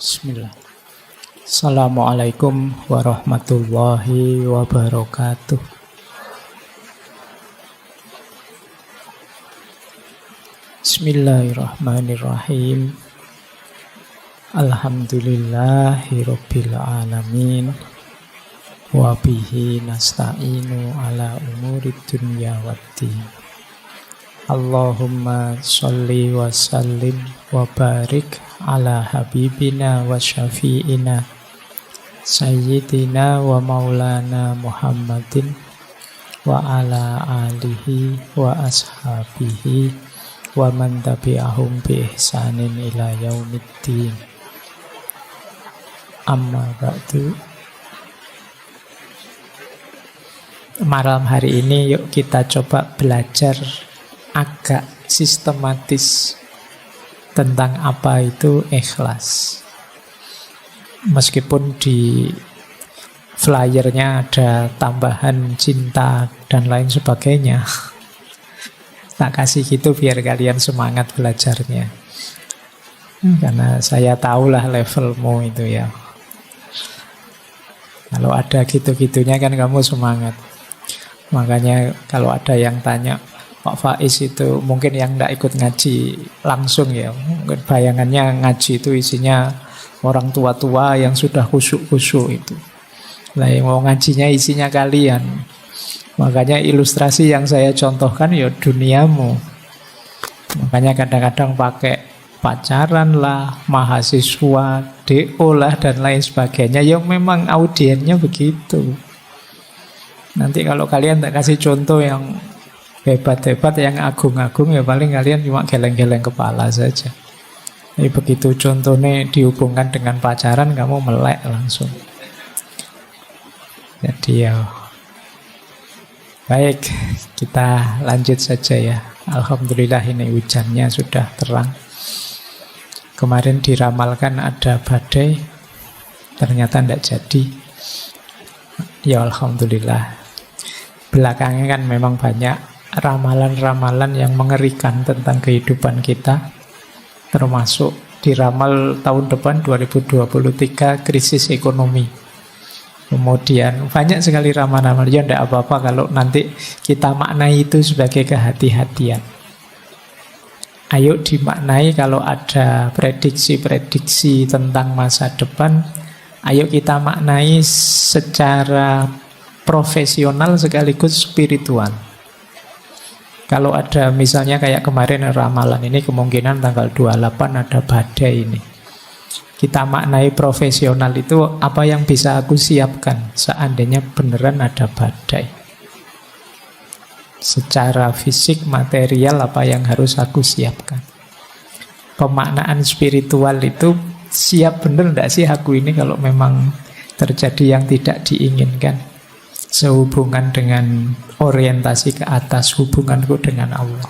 Bismillah. Assalamualaikum warahmatullahi wabarakatuh. Bismillahirrahmanirrahim. Alhamdulillahirabbil alamin. Wa bihi nasta'inu ala umurid dunya waddin. Allahumma sholli wa sallim wa barik ala habibina wa syafi'ina sayyidina wa maulana Muhammadin wa ala alihi wa ashabihi wa man tabi'ahum bi ihsanin ila yaumiddin. Amma ba'du. Malam hari ini yuk kita coba belajar agak sistematis tentang apa itu ikhlas. Meskipun di flyernya ada tambahan cinta dan lain sebagainya, tak kasih gitu biar kalian semangat belajarnya. Karena saya tahulah levelmu itu ya. Kalau ada gitu-gitunya kan kamu semangat. Makanya kalau ada yang tanya, Pak Faiz itu mungkin yang tidak ikut ngaji langsung ya. Mungkin bayangannya ngaji itu isinya orang tua-tua yang sudah khusyuk-khusyuk itu. Nah yang mau ngajinya isinya kalian. Makanya ilustrasi yang saya contohkan ya duniamu. Makanya kadang-kadang pakai pacaran lah, mahasiswa, DO lah dan lain sebagainya. Yang memang audiennya begitu. Nanti kalau kalian tak kasih contoh yang hebat-hebat, yang agung-agung, ya paling kalian cuma geleng-geleng kepala saja. Jadi begitu contohnya dihubungkan dengan pacaran, kamu melek langsung. Jadi ya, baik, kita lanjut saja ya. Alhamdulillah ini hujannya sudah terang. Kemarin diramalkan ada badai, ternyata tidak jadi. Ya Alhamdulillah. Belakangnya kan memang banyak ramalan-ramalan yang mengerikan tentang kehidupan kita, termasuk diramal tahun depan 2023 krisis ekonomi. Kemudian banyak sekali ramalan, ya tidak apa-apa kalau nanti kita maknai itu sebagai kehati-hatian. Ayo dimaknai kalau ada prediksi-prediksi tentang masa depan, ayo kita maknai secara profesional sekaligus spiritual. Kalau ada misalnya kayak kemarin ramalan ini kemungkinan tanggal 28 ada badai ini. Kita maknai profesional itu apa yang bisa aku siapkan seandainya beneran ada badai. Secara fisik, material apa yang harus aku siapkan. Pemaknaan spiritual itu siap bener enggak sih aku ini kalau memang terjadi yang tidak diinginkan. Sehubungan dengan orientasi ke atas, hubunganku dengan Allah.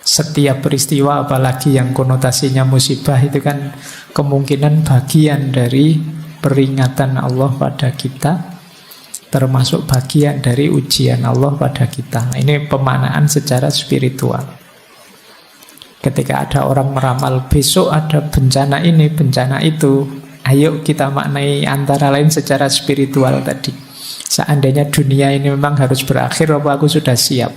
Setiap peristiwa apalagi yang konotasinya musibah itu kan kemungkinan bagian dari peringatan Allah pada kita, termasuk bagian dari ujian Allah pada kita. Ini pemaknaan secara spiritual. Ketika ada orang meramal besok ada bencana ini, bencana itu, ayo kita maknai antara lain secara spiritual tadi. Seandainya dunia ini memang harus berakhir, apa aku sudah siap?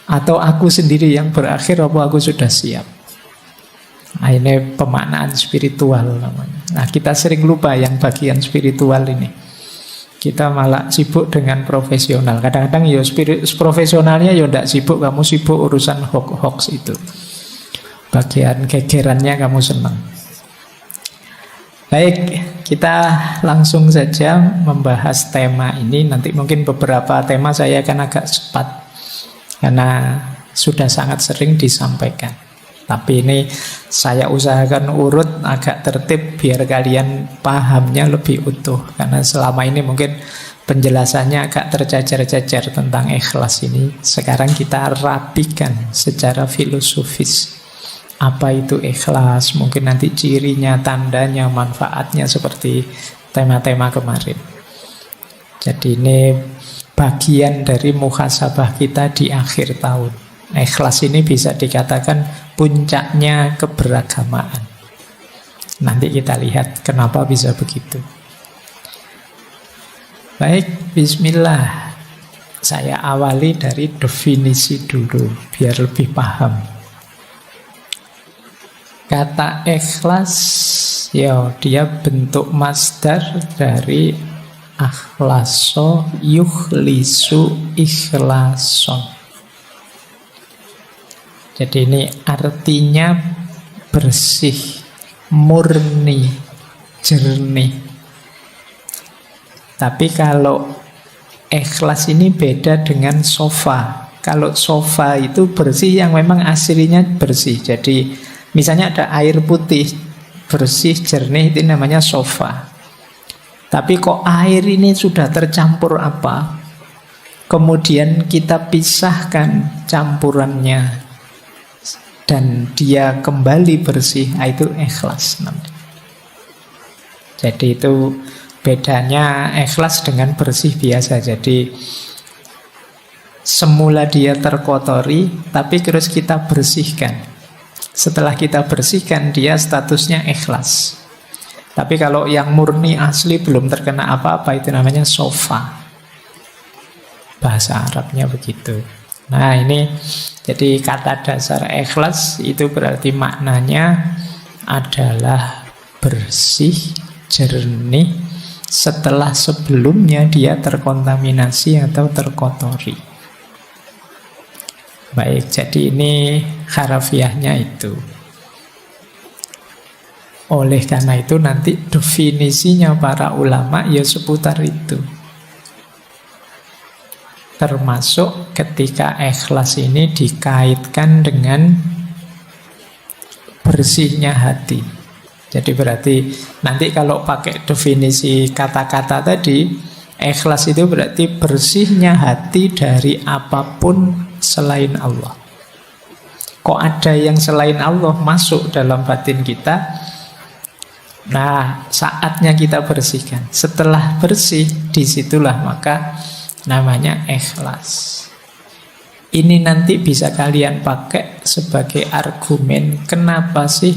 Atau aku sendiri yang berakhir, apa aku sudah siap? Nah, ini pemaknaan spiritual namanya. Nah, kita sering lupa yang bagian spiritual ini. Kita malah sibuk dengan profesional. Kadang-kadang ya profesionalnya ya tidak sibuk, kamu sibuk urusan hoax itu. Bagian gegerannya kamu senang. Baik, kita langsung saja membahas tema ini. Nanti mungkin beberapa tema saya akan agak cepat karena sudah sangat sering disampaikan. Tapi ini saya usahakan urut agak tertib biar kalian pahamnya lebih utuh. Karena selama ini mungkin penjelasannya agak tercecer-cecer tentang ikhlas ini. Sekarang kita rapikan secara filosofis. Apa itu ikhlas, mungkin nanti cirinya, tandanya, manfaatnya seperti tema-tema kemarin. Jadi ini bagian dari muhasabah kita di akhir tahun. Ikhlas ini bisa dikatakan puncaknya keberagamaan. Nanti kita lihat kenapa bisa begitu. Baik, bismillah. Saya awali dari definisi dulu, biar lebih paham. Kata ikhlas, ya dia bentuk masdar dari akhlaso yukhlisu ikhlason. Jadi ini artinya bersih, murni, jernih. Tapi kalau ikhlas ini beda dengan sofa. Kalau sofa itu bersih yang memang aslinya bersih. Jadi misalnya ada air putih bersih, jernih, itu namanya sofa. Tapi kok air ini sudah tercampur apa? Kemudian kita pisahkan campurannya dan dia kembali bersih, itu ikhlas namanya. Jadi itu bedanya ikhlas dengan bersih biasa. Jadi semula dia terkotori, tapi terus kita bersihkan. Setelah kita bersihkan, dia statusnya ikhlas. Tapi kalau yang murni asli belum terkena apa-apa, itu namanya sofa. Bahasa Arabnya begitu. Nah ini jadi kata dasar ikhlas itu berarti maknanya adalah bersih, jernih, setelah sebelumnya dia terkontaminasi atau terkotori. Baik, jadi ini harafiahnya itu. Oleh karena itu nanti definisinya para ulama ya seputar itu. Termasuk ketika ikhlas ini dikaitkan dengan bersihnya hati. Jadi berarti nanti kalau pakai definisi kata-kata tadi, ikhlas itu berarti bersihnya hati dari apapun selain Allah. Kok ada yang selain Allah masuk dalam batin kita? Nah, saatnya kita bersihkan. Setelah bersih, disitulah maka namanya ikhlas. Ini nanti bisa kalian pakai sebagai argumen kenapa sih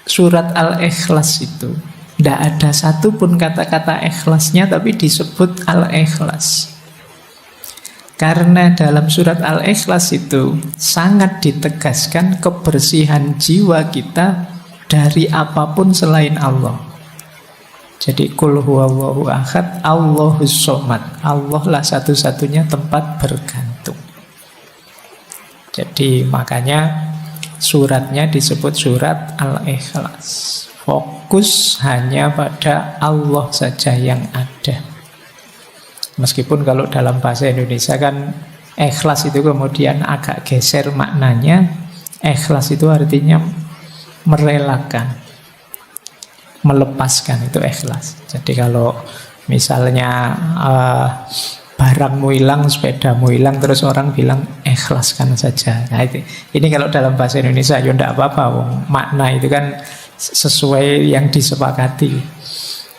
surat Al-Ikhlas itu tidak ada satupun kata-kata ikhlasnya, tapi disebut Al-Ikhlas. Karena dalam surat Al-Ikhlas itu sangat ditegaskan kebersihan jiwa kita dari apapun selain Allah. Jadi kul huwallahu ahad, Allahus somad. Allah lah satu-satunya tempat bergantung. Jadi makanya suratnya disebut surat Al-Ikhlas. Fokus hanya pada Allah saja yang ada. Meskipun kalau dalam bahasa Indonesia kan ikhlas itu kemudian agak geser maknanya. Ikhlas itu artinya merelakan, melepaskan, itu ikhlas. Jadi kalau misalnya barangmu hilang, sepedamu hilang, terus orang bilang ikhlaskan saja. Nah, ini kalau dalam bahasa Indonesia ya tidak apa-apa, makna itu kan sesuai yang disepakati.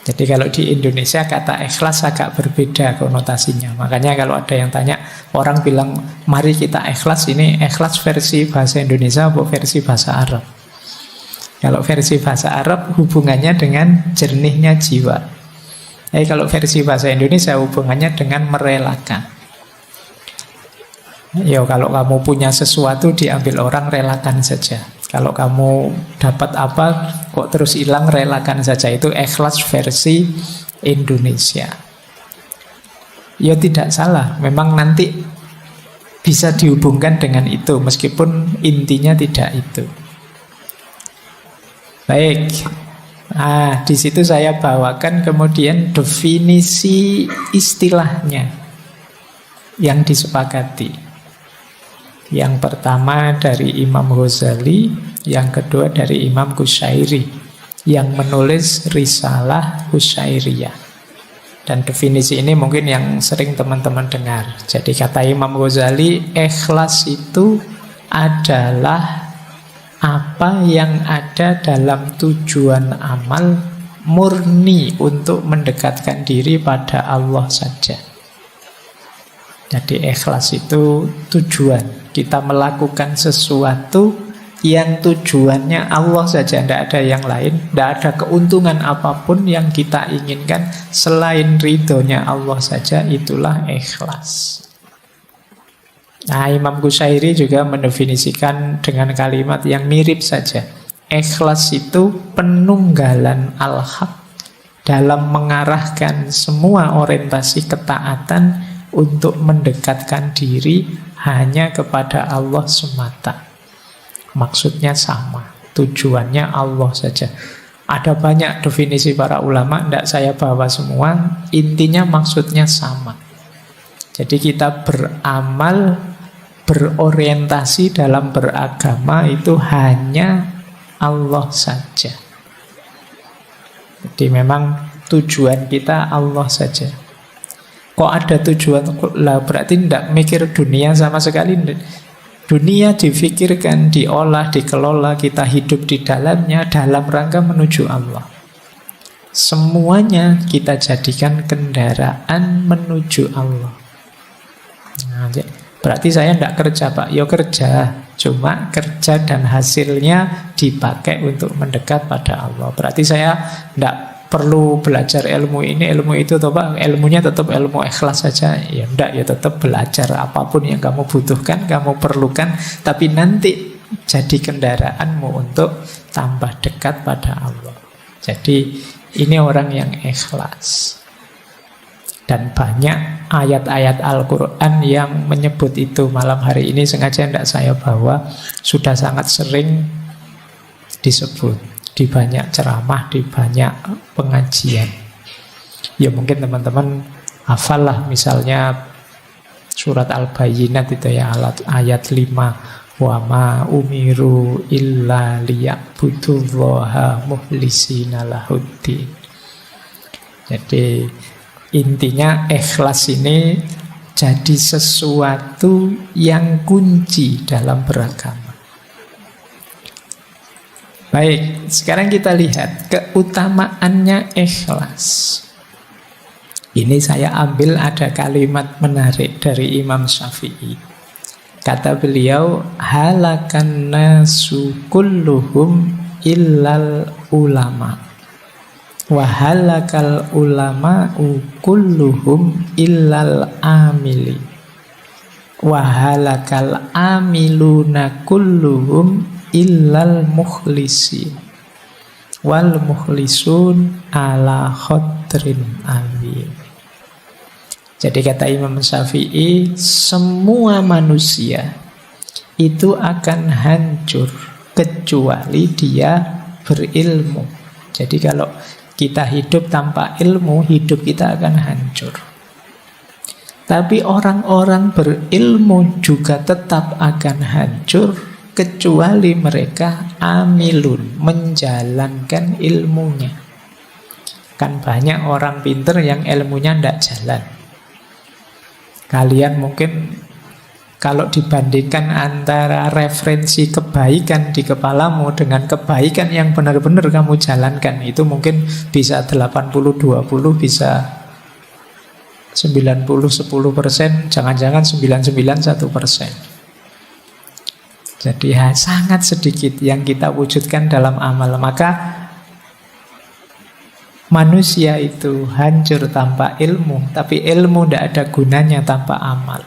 Jadi kalau di Indonesia kata ikhlas agak berbeda konotasinya. Makanya kalau ada yang tanya, orang bilang mari kita ikhlas, ini ikhlas versi bahasa Indonesia atau versi bahasa Arab? Kalau versi bahasa Arab hubungannya dengan jernihnya jiwa. Kalau versi bahasa Indonesia hubungannya dengan merelakan. Ya kalau kamu punya sesuatu diambil orang, relakan saja. Kalau kamu dapat apa kok terus hilang, relakan saja. Itu ikhlas versi Indonesia. Ya tidak salah, memang nanti bisa dihubungkan dengan itu, meskipun intinya tidak itu. Baik. Nah, di situ saya bawakan kemudian definisi istilahnya yang disepakati. Yang pertama dari Imam Ghazali, yang kedua dari Imam Qushairi yang menulis Risalah Qushairiyah. Dan definisi ini mungkin yang sering teman-teman dengar. Jadi kata Imam Ghazali, ikhlas itu adalah apa yang ada dalam tujuan amal murni untuk mendekatkan diri pada Allah saja. Jadi ikhlas itu tujuan. Kita melakukan sesuatu yang tujuannya Allah saja, tidak ada yang lain, tidak ada keuntungan apapun yang kita inginkan selain ridhonya Allah saja, itulah ikhlas. Nah, Imam Qusairi juga mendefinisikan dengan kalimat yang mirip saja. Ikhlas itu penunggalan al-haq dalam mengarahkan semua orientasi ketaatan untuk mendekatkan diri hanya kepada Allah semata. Maksudnya sama, tujuannya Allah saja. Ada banyak definisi para ulama, tidak saya bawa semua. Intinya maksudnya sama. Jadi kita beramal, berorientasi dalam beragama itu hanya Allah saja. Jadi memang tujuan kita Allah saja. Kok ada tujuan? Lah berarti tidak mikir dunia sama sekali. Dunia difikirkan, diolah, dikelola, kita hidup di dalamnya dalam rangka menuju Allah. Semuanya kita jadikan kendaraan menuju Allah. Nah, berarti saya tidak kerja, Pak. Ya kerja, cuma kerja dan hasilnya dipakai untuk mendekat pada Allah. Berarti saya tidak perlu belajar ilmu ini, ilmu itu, toh Pak. Ilmunya tetap ilmu ikhlas saja. Ya tidak, ya tetap belajar apapun yang kamu butuhkan, kamu perlukan, tapi nanti jadi kendaraanmu untuk tambah dekat pada Allah. Jadi ini orang yang ikhlas. Dan banyak ayat-ayat Al-Quran yang menyebut itu. Malam hari ini sengaja tidak saya bawa, sudah sangat sering disebut di banyak ceramah, di banyak pengajian. Ya mungkin teman-teman hafal lah, misalnya surat Al-Bayyinat itu ya, ayat 5, wa ma umiru illa liya'budullaha muhlisina lahuddin. Jadi intinya ikhlas ini jadi sesuatu yang kunci dalam beragama. Baik, sekarang kita lihat keutamaannya ikhlas. Ini saya ambil ada kalimat menarik dari Imam Syafi'i. Kata beliau, halakan nasu kulluhum illal ulama. Wahalakal ulama'u kulluhum illal amili. Wahalakal amiluna kulluhum illal mukhlisin. Wal mukhlisun ala khotrin alim. Jadi kata Imam Syafi'i, semua manusia itu akan hancur kecuali dia berilmu. Jadi kalau kita hidup tanpa ilmu, hidup kita akan hancur. Tapi orang-orang berilmu juga tetap akan hancur kecuali mereka amilun, menjalankan ilmunya. Kan banyak orang pinter yang ilmunya tidak jalan. Kalian mungkin kalau dibandingkan antara referensi kebaikan di kepalamu dengan kebaikan yang benar-benar kamu jalankan, itu mungkin bisa 80-20, bisa 90-10%, jangan-jangan 99-1%. Jadi sangat sedikit yang kita wujudkan dalam amal. Maka manusia itu hancur tanpa ilmu, tapi ilmu tidak ada gunanya tanpa amal.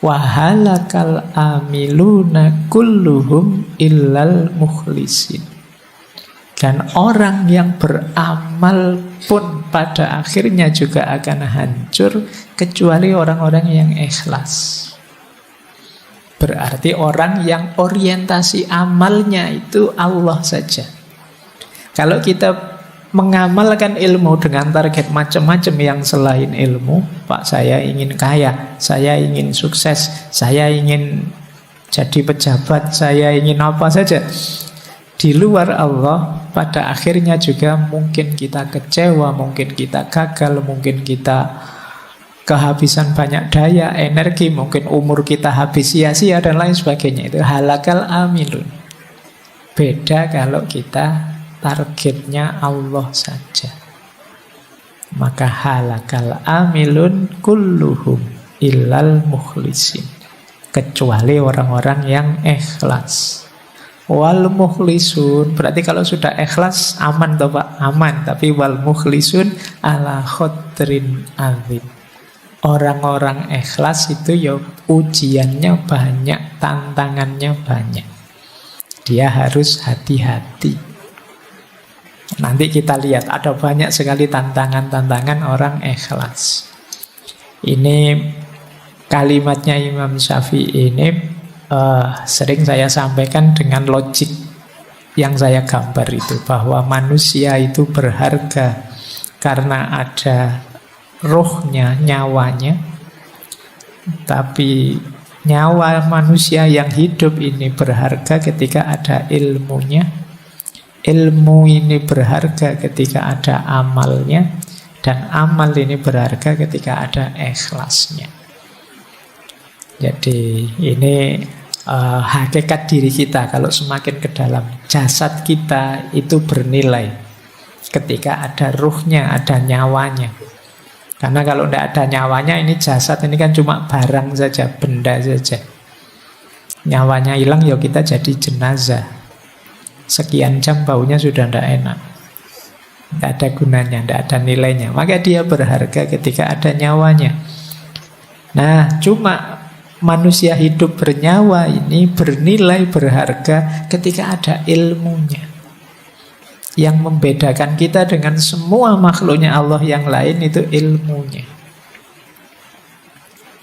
Wahalakal amiluna kulluhum illal mukhlisin. Dan orang yang beramal pun pada akhirnya juga akan hancur kecuali orang-orang yang ikhlas. Berarti orang yang orientasi amalnya itu Allah saja. Kalau kita mengamalkan ilmu dengan target macam-macam yang selain ilmu, Pak, saya ingin kaya, saya ingin sukses, saya ingin jadi pejabat, saya ingin apa saja, di luar Allah, pada akhirnya juga mungkin kita kecewa, mungkin kita gagal, mungkin kita kehabisan banyak daya, energi, mungkin umur kita habis sia-sia dan lain sebagainya. Itu halakal amilun. Beda kalau kita targetnya Allah saja. Maka halakal amilun kulluhum illal mukhlisin. Kecuali orang-orang yang ikhlas. Wal mukhlisun, berarti kalau sudah ikhlas aman toh Pak? Aman. Tapi wal mukhlisun ala khotrin azim. Orang-orang ikhlas itu ya ujiannya banyak, tantangannya banyak. Dia harus hati-hati. Nanti kita lihat ada banyak sekali tantangan-tantangan orang ikhlas. Ini kalimatnya Imam Syafi'i ini sering saya sampaikan dengan logik yang saya gambar itu, bahwa manusia itu berharga karena ada rohnya, nyawanya. Tapi nyawa manusia yang hidup ini berharga ketika ada ilmunya. Ilmu ini berharga ketika ada amalnya. Dan amal ini berharga ketika ada ikhlasnya. Jadi ini hakikat diri kita kalau semakin ke dalam. Jasad kita itu bernilai ketika ada ruhnya, ada nyawanya. Karena kalau tidak ada nyawanya, ini jasad ini kan cuma barang saja, benda saja. Nyawanya hilang, ya kita jadi jenazah. Sekian jam baunya sudah tidak enak, tidak ada gunanya, tidak ada nilainya. Maka dia berharga ketika ada nyawanya. Nah, cuma manusia hidup bernyawa ini bernilai, berharga ketika ada ilmunya. Yang membedakan kita dengan semua makhluknya Allah yang lain itu ilmunya.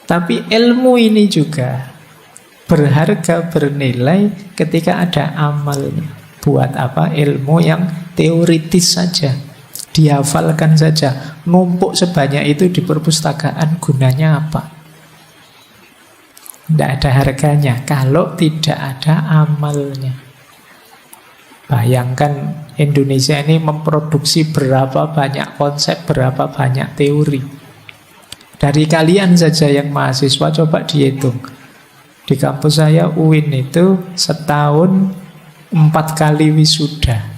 Tapi ilmu ini juga berharga, bernilai ketika ada amalnya. Buat apa? Ilmu yang teoritis saja, dihafalkan saja, numpuk sebanyak itu di perpustakaan, gunanya apa? Tidak ada harganya kalau tidak ada amalnya. Bayangkan Indonesia ini memproduksi berapa banyak konsep, berapa banyak teori. Dari kalian saja yang mahasiswa, coba dihitung. Di kampus saya UIN itu setahun 4 kali wisuda.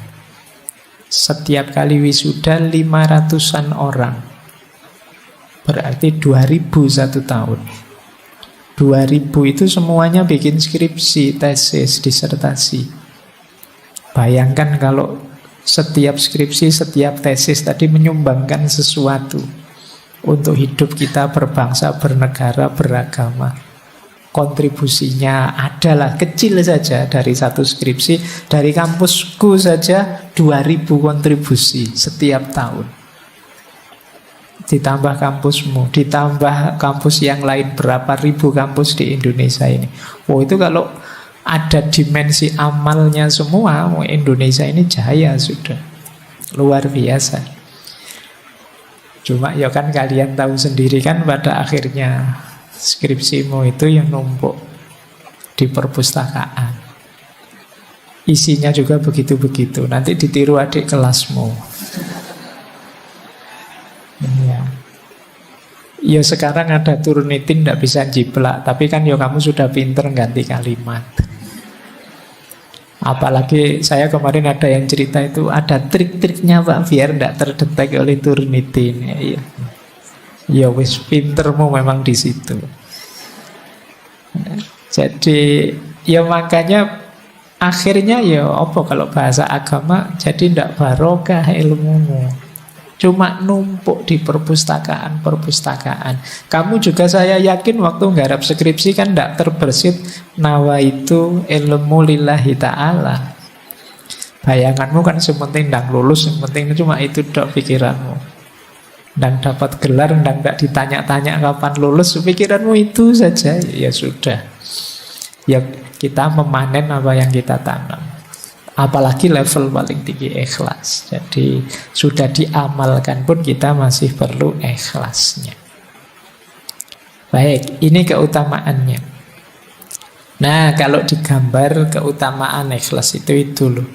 Setiap kali wisuda 500-an orang. Berarti 2000 satu tahun. 2000 itu semuanya bikin skripsi, tesis, disertasi. Bayangkan kalau setiap skripsi, setiap tesis tadi menyumbangkan sesuatu untuk hidup kita berbangsa, bernegara, beragama. Kontribusinya adalah kecil saja dari satu skripsi. Dari kampusku saja 2000 kontribusi setiap tahun. Ditambah kampusmu, ditambah kampus yang lain, berapa ribu kampus di Indonesia ini. Oh, itu kalau ada dimensi amalnya semua, Indonesia ini jaya sudah. Luar biasa. Cuma ya kan kalian tahu sendiri kan pada akhirnya skripsimu itu yang numpuk di perpustakaan. Isinya juga begitu-begitu. Nanti ditiru adik kelasmu. Ya sekarang ada Turnitin, tidak bisa jiplak. Tapi kan ya kamu sudah pinter ganti kalimat. Apalagi saya kemarin ada yang cerita itu ada trik-triknya Pak biar tidak terdetek oleh Turnitin. Ya wis pintermu memang di situ. Jadi ya makanya akhirnya ya apa kalau bahasa agama jadi tidak barokah ilmumu. Cuma numpuk di perpustakaan-perpustakaan. Kamu juga saya yakin waktu nggarap skripsi kan tidak terbersit nawa itu ilmu lillahi ta'ala. Bayanganmu kan sementing ndang lulus, sementing cuma itu dok pikiranmu. Ndang dapat gelar, ndang tidak ditanya-tanya kapan lulus, pikiranmu itu saja. Ya sudah. Ya kita memanen apa yang kita tanam. Apalagi level paling tinggi ikhlas. Jadi sudah diamalkan pun kita masih perlu ikhlasnya. Baik, ini keutamaannya. Nah, kalau digambar keutamaan ikhlas itu loh.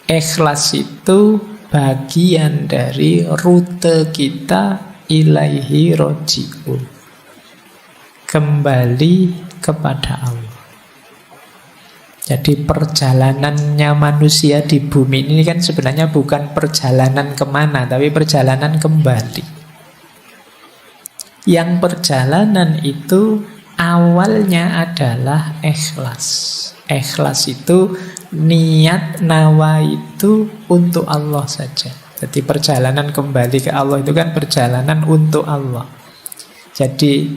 Ikhlas itu bagian dari rute kita ilaihi roji'un. Kembali kepada Allah. Jadi perjalanannya manusia di bumi ini kan sebenarnya bukan perjalanan kemana, tapi perjalanan kembali. Yang perjalanan itu awalnya adalah ikhlas. Ikhlas itu niat nawa itu untuk Allah saja. Jadi perjalanan kembali ke Allah itu kan perjalanan untuk Allah. Jadi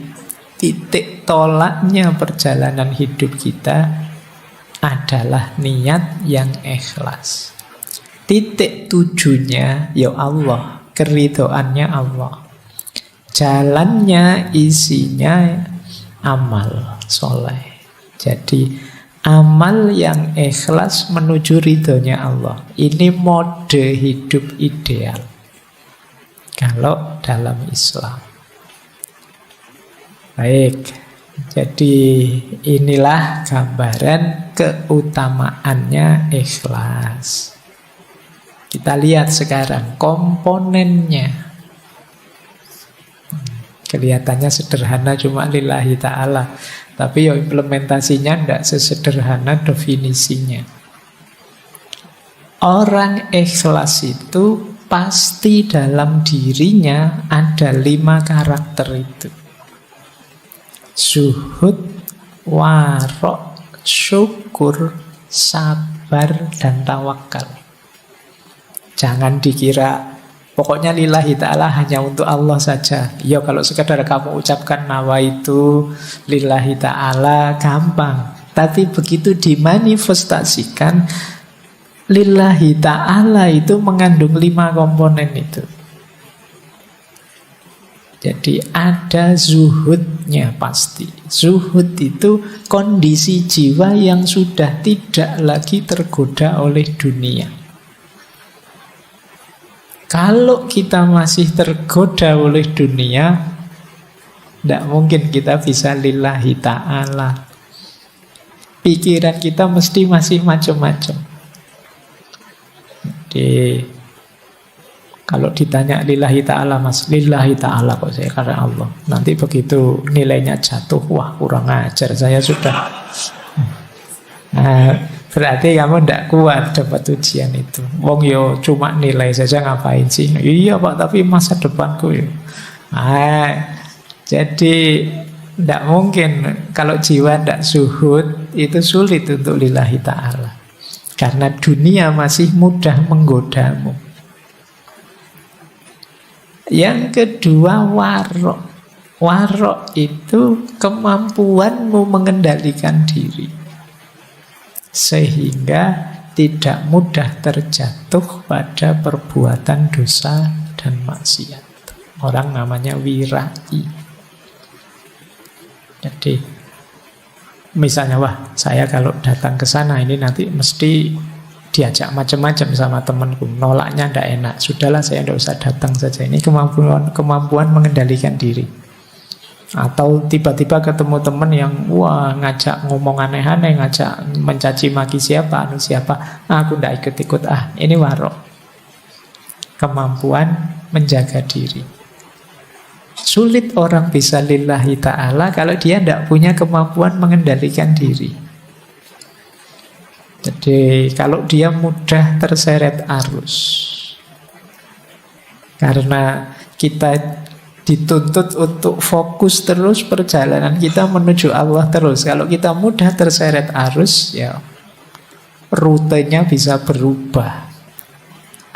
titik tolaknya perjalanan hidup kita adalah niat yang ikhlas. Titik tujunya ya Allah, keridhoannya Allah. Jalannya, isinya amal soleh. Jadi amal yang ikhlas menuju ridhonya Allah. Ini mode hidup ideal kalau dalam Islam. Baik, jadi inilah gambaran keutamaannya ikhlas. Kita lihat sekarang komponennya. Kelihatannya sederhana cuma lillahi ta'ala. Tapi ya implementasinya tidak sesederhana definisinya. Orang ikhlas itu pasti dalam dirinya ada 5 karakter itu. Zuhud, warok, syukur, sabar, dan tawakal. Jangan dikira pokoknya lillahi ta'ala hanya untuk Allah saja. Ya kalau sekadar kamu ucapkan nawa itu lillahi ta'ala gampang. Tapi begitu dimanifestasikan, lillahi ta'ala itu mengandung 5 komponen itu. Jadi ada zuhudnya pasti. Zuhud itu kondisi jiwa yang sudah tidak lagi tergoda oleh dunia. Kalau kita masih tergoda oleh dunia, tidak mungkin kita bisa lillahi ta'ala. Pikiran kita mesti masih macam-macam. Jadi kalau ditanya lillahi ta'ala, mas, lillahi ta'ala kok saya karena Allah. Nanti begitu nilainya jatuh, wah kurang ajar, saya sudah. Nah, berarti kamu tidak kuat dapat ujian itu. Wong yo cuma nilai saja ngapain sih? Iya Pak, tapi masa depanku ya. Jadi tidak mungkin kalau jiwa tidak zuhud itu sulit untuk lillahi ta'ala. Karena dunia masih mudah menggodamu. Yang kedua warok. Warok itu kemampuanmu mengendalikan diri. Sehingga tidak mudah terjatuh pada perbuatan dosa dan maksiat. Orang namanya wirai. Jadi misalnya, wah saya kalau datang ke sana ini nanti mesti diajak macam-macam sama temanku, nolaknya tidak enak. Sudahlah saya tidak usah datang saja. Ini kemampuan mengendalikan diri. Atau tiba-tiba ketemu teman yang wah ngajak ngomong aneh-aneh, ngajak mencaci maki siapa, aku tidak ikut-ikut. Ini warok. Kemampuan menjaga diri. Sulit orang bisa lillahi ta'ala kalau dia tidak punya kemampuan mengendalikan diri. Jadi kalau dia mudah terseret arus. Karena kita dituntut untuk fokus terus perjalanan kita menuju Allah terus. Kalau kita mudah terseret arus, ya rutenya bisa berubah.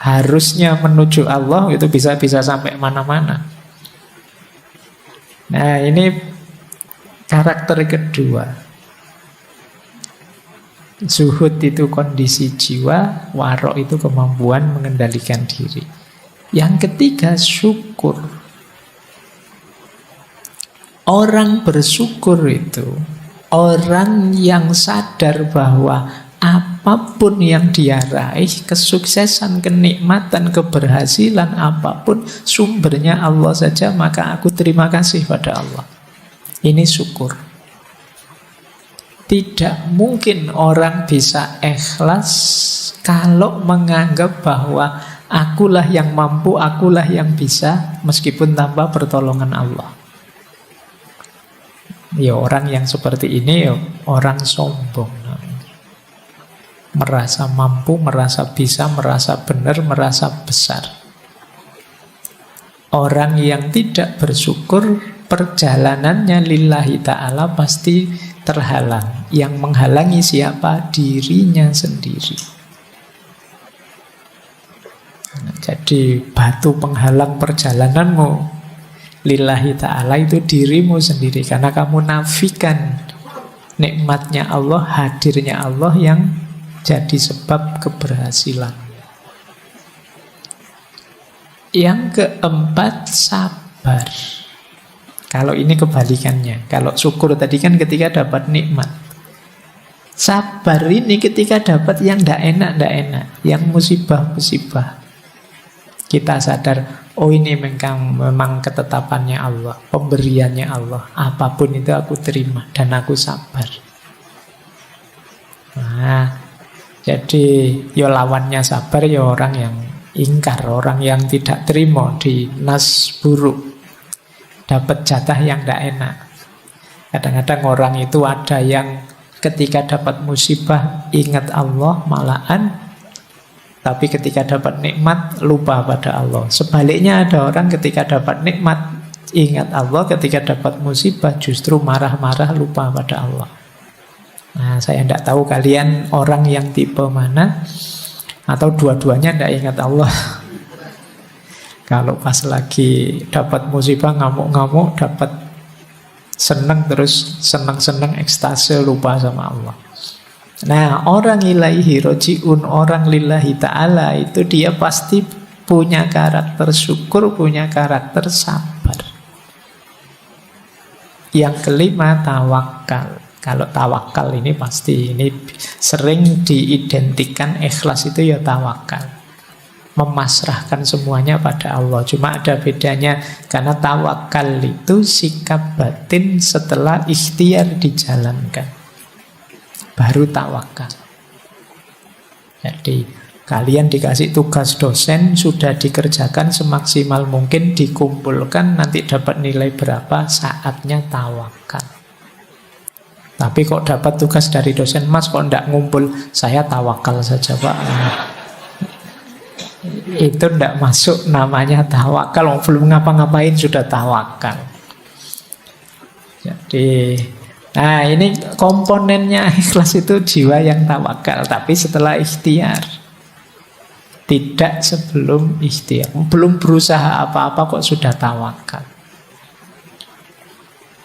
Harusnya menuju Allah itu bisa sampai mana-mana. Nah, ini karakter kedua. Zuhud itu kondisi jiwa, warok itu kemampuan mengendalikan diri. Yang ketiga, syukur. Orang bersyukur itu orang yang sadar bahwa apapun yang dia raih, kesuksesan, kenikmatan, keberhasilan apapun, sumbernya Allah saja, maka aku terima kasih pada Allah. Ini syukur. Tidak mungkin orang bisa ikhlas kalau menganggap bahwa akulah yang mampu, akulah yang bisa, meskipun tanpa pertolongan Allah. Ya orang yang seperti ini ya orang sombong. Merasa mampu, merasa bisa, merasa benar, merasa besar. Orang yang tidak bersyukur perjalanannya lillahi ta'ala pasti terhalang. Yang menghalangi siapa? Dirinya sendiri. Nah, jadi batu penghalang perjalananmu lillahi ta'ala itu dirimu sendiri. Karena kamu nafikan nikmatnya Allah, hadirnya Allah yang jadi sebab keberhasilan. Yang keempat, sabar. Kalau ini kebalikannya. Kalau syukur tadi kan ketika dapat nikmat. Sabar ini ketika dapat yang tidak enak, yang musibah-musibah. Kita sadar, oh ini memang ketetapannya Allah, pemberiannya Allah. Apapun itu aku terima dan aku sabar. Nah, jadi ya lawannya sabar ya orang yang ingkar, orang yang tidak terima di nas buruk. Dapat jatah yang tidak enak. Kadang-kadang orang itu ada yang ketika dapat musibah ingat Allah malahan, tapi ketika dapat nikmat lupa pada Allah. Sebaliknya ada orang ketika dapat nikmat ingat Allah, ketika dapat musibah justru marah-marah lupa pada Allah. Nah, saya tidak tahu kalian orang yang tipe mana, atau dua-duanya tidak ingat Allah. Kalau pas lagi dapat musibah ngamuk-ngamuk, dapat senang terus senang-senang ekstase lupa sama Allah. Nah, orang ilaihi roji'un, orang lillahi ta'ala itu dia pasti punya karakter syukur, punya karakter sabar. Yang kelima, tawakal. Kalau tawakal ini pasti ini sering diidentikan ikhlas itu ya tawakal. Memasrahkan semuanya pada Allah. Cuma ada bedanya, karena tawakal itu sikap batin setelah ikhtiar dijalankan, baru tawakal. Jadi kalian dikasih tugas dosen, sudah dikerjakan semaksimal mungkin, dikumpulkan, nanti dapat nilai berapa, saatnya tawakal. Tapi kok dapat tugas dari dosen, Mas kok tidak ngumpul, saya tawakal saja Pak. Itu tidak masuk namanya tawakal. Belum ngapa-ngapain sudah tawakal. Jadi, nah ini komponennya ikhlas itu jiwa yang tawakal. Tapi setelah ikhtiar, tidak sebelum ikhtiar. Belum berusaha apa-apa kok sudah tawakal.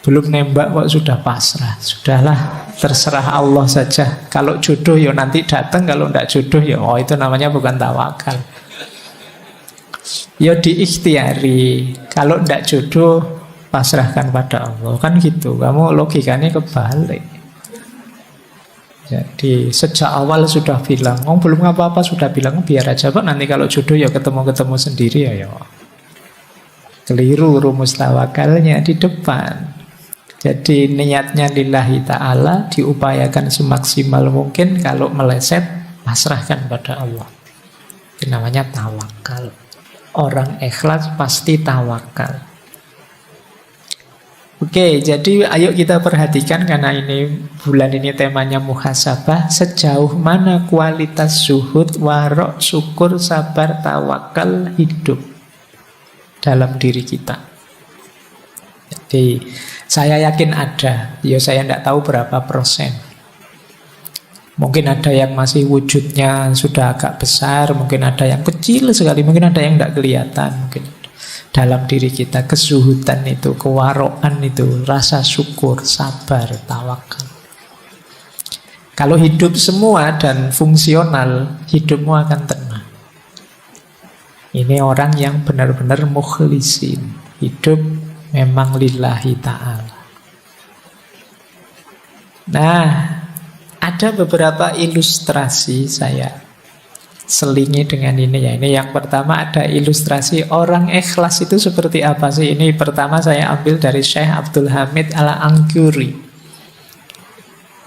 Belum nembak kok sudah pasrah. Sudahlah, terserah Allah saja. Kalau jodoh ya nanti datang, kalau tidak jodoh ya oh itu namanya bukan tawakal. Ya diikhtiari. Kalau tidak jodoh, pasrahkan pada Allah. Kan gitu. Kamu logikanya kebalik. Jadi sejak awal sudah bilang, oh belum apa-apa sudah bilang, biar aja Pak, nanti kalau jodoh ya ketemu-ketemu sendiri ya. Keliru rumus tawakalnya di depan. Jadi niatnya lillahi ta'ala, diupayakan semaksimal mungkin. Kalau meleset, pasrahkan pada Allah. Itu namanya tawakal. Orang ikhlas pasti tawakal. Oke, jadi ayo kita perhatikan, karena ini bulan ini temanya muhasabah. Sejauh mana kualitas zuhud, warok, syukur, sabar, tawakal hidup dalam diri kita. Jadi saya yakin ada, ya saya tidak tahu berapa persen. Mungkin ada yang masih wujudnya sudah agak besar, mungkin ada yang kecil sekali, mungkin ada yang tidak kelihatan. Mungkin dalam diri kita kezuhudan itu, kewaroan itu, rasa syukur, sabar, tawakal. Kalau hidup semua dan fungsional, hidupmu akan tenang. Ini orang yang benar-benar mukhlisin. Hidup memang lillahi ta'ala. Nah, ada beberapa ilustrasi saya selingi dengan ini ya. Ini yang pertama, ada ilustrasi orang ikhlas itu seperti apa sih. Ini pertama saya ambil dari Syekh Abdul Hamid Al-Angkuri.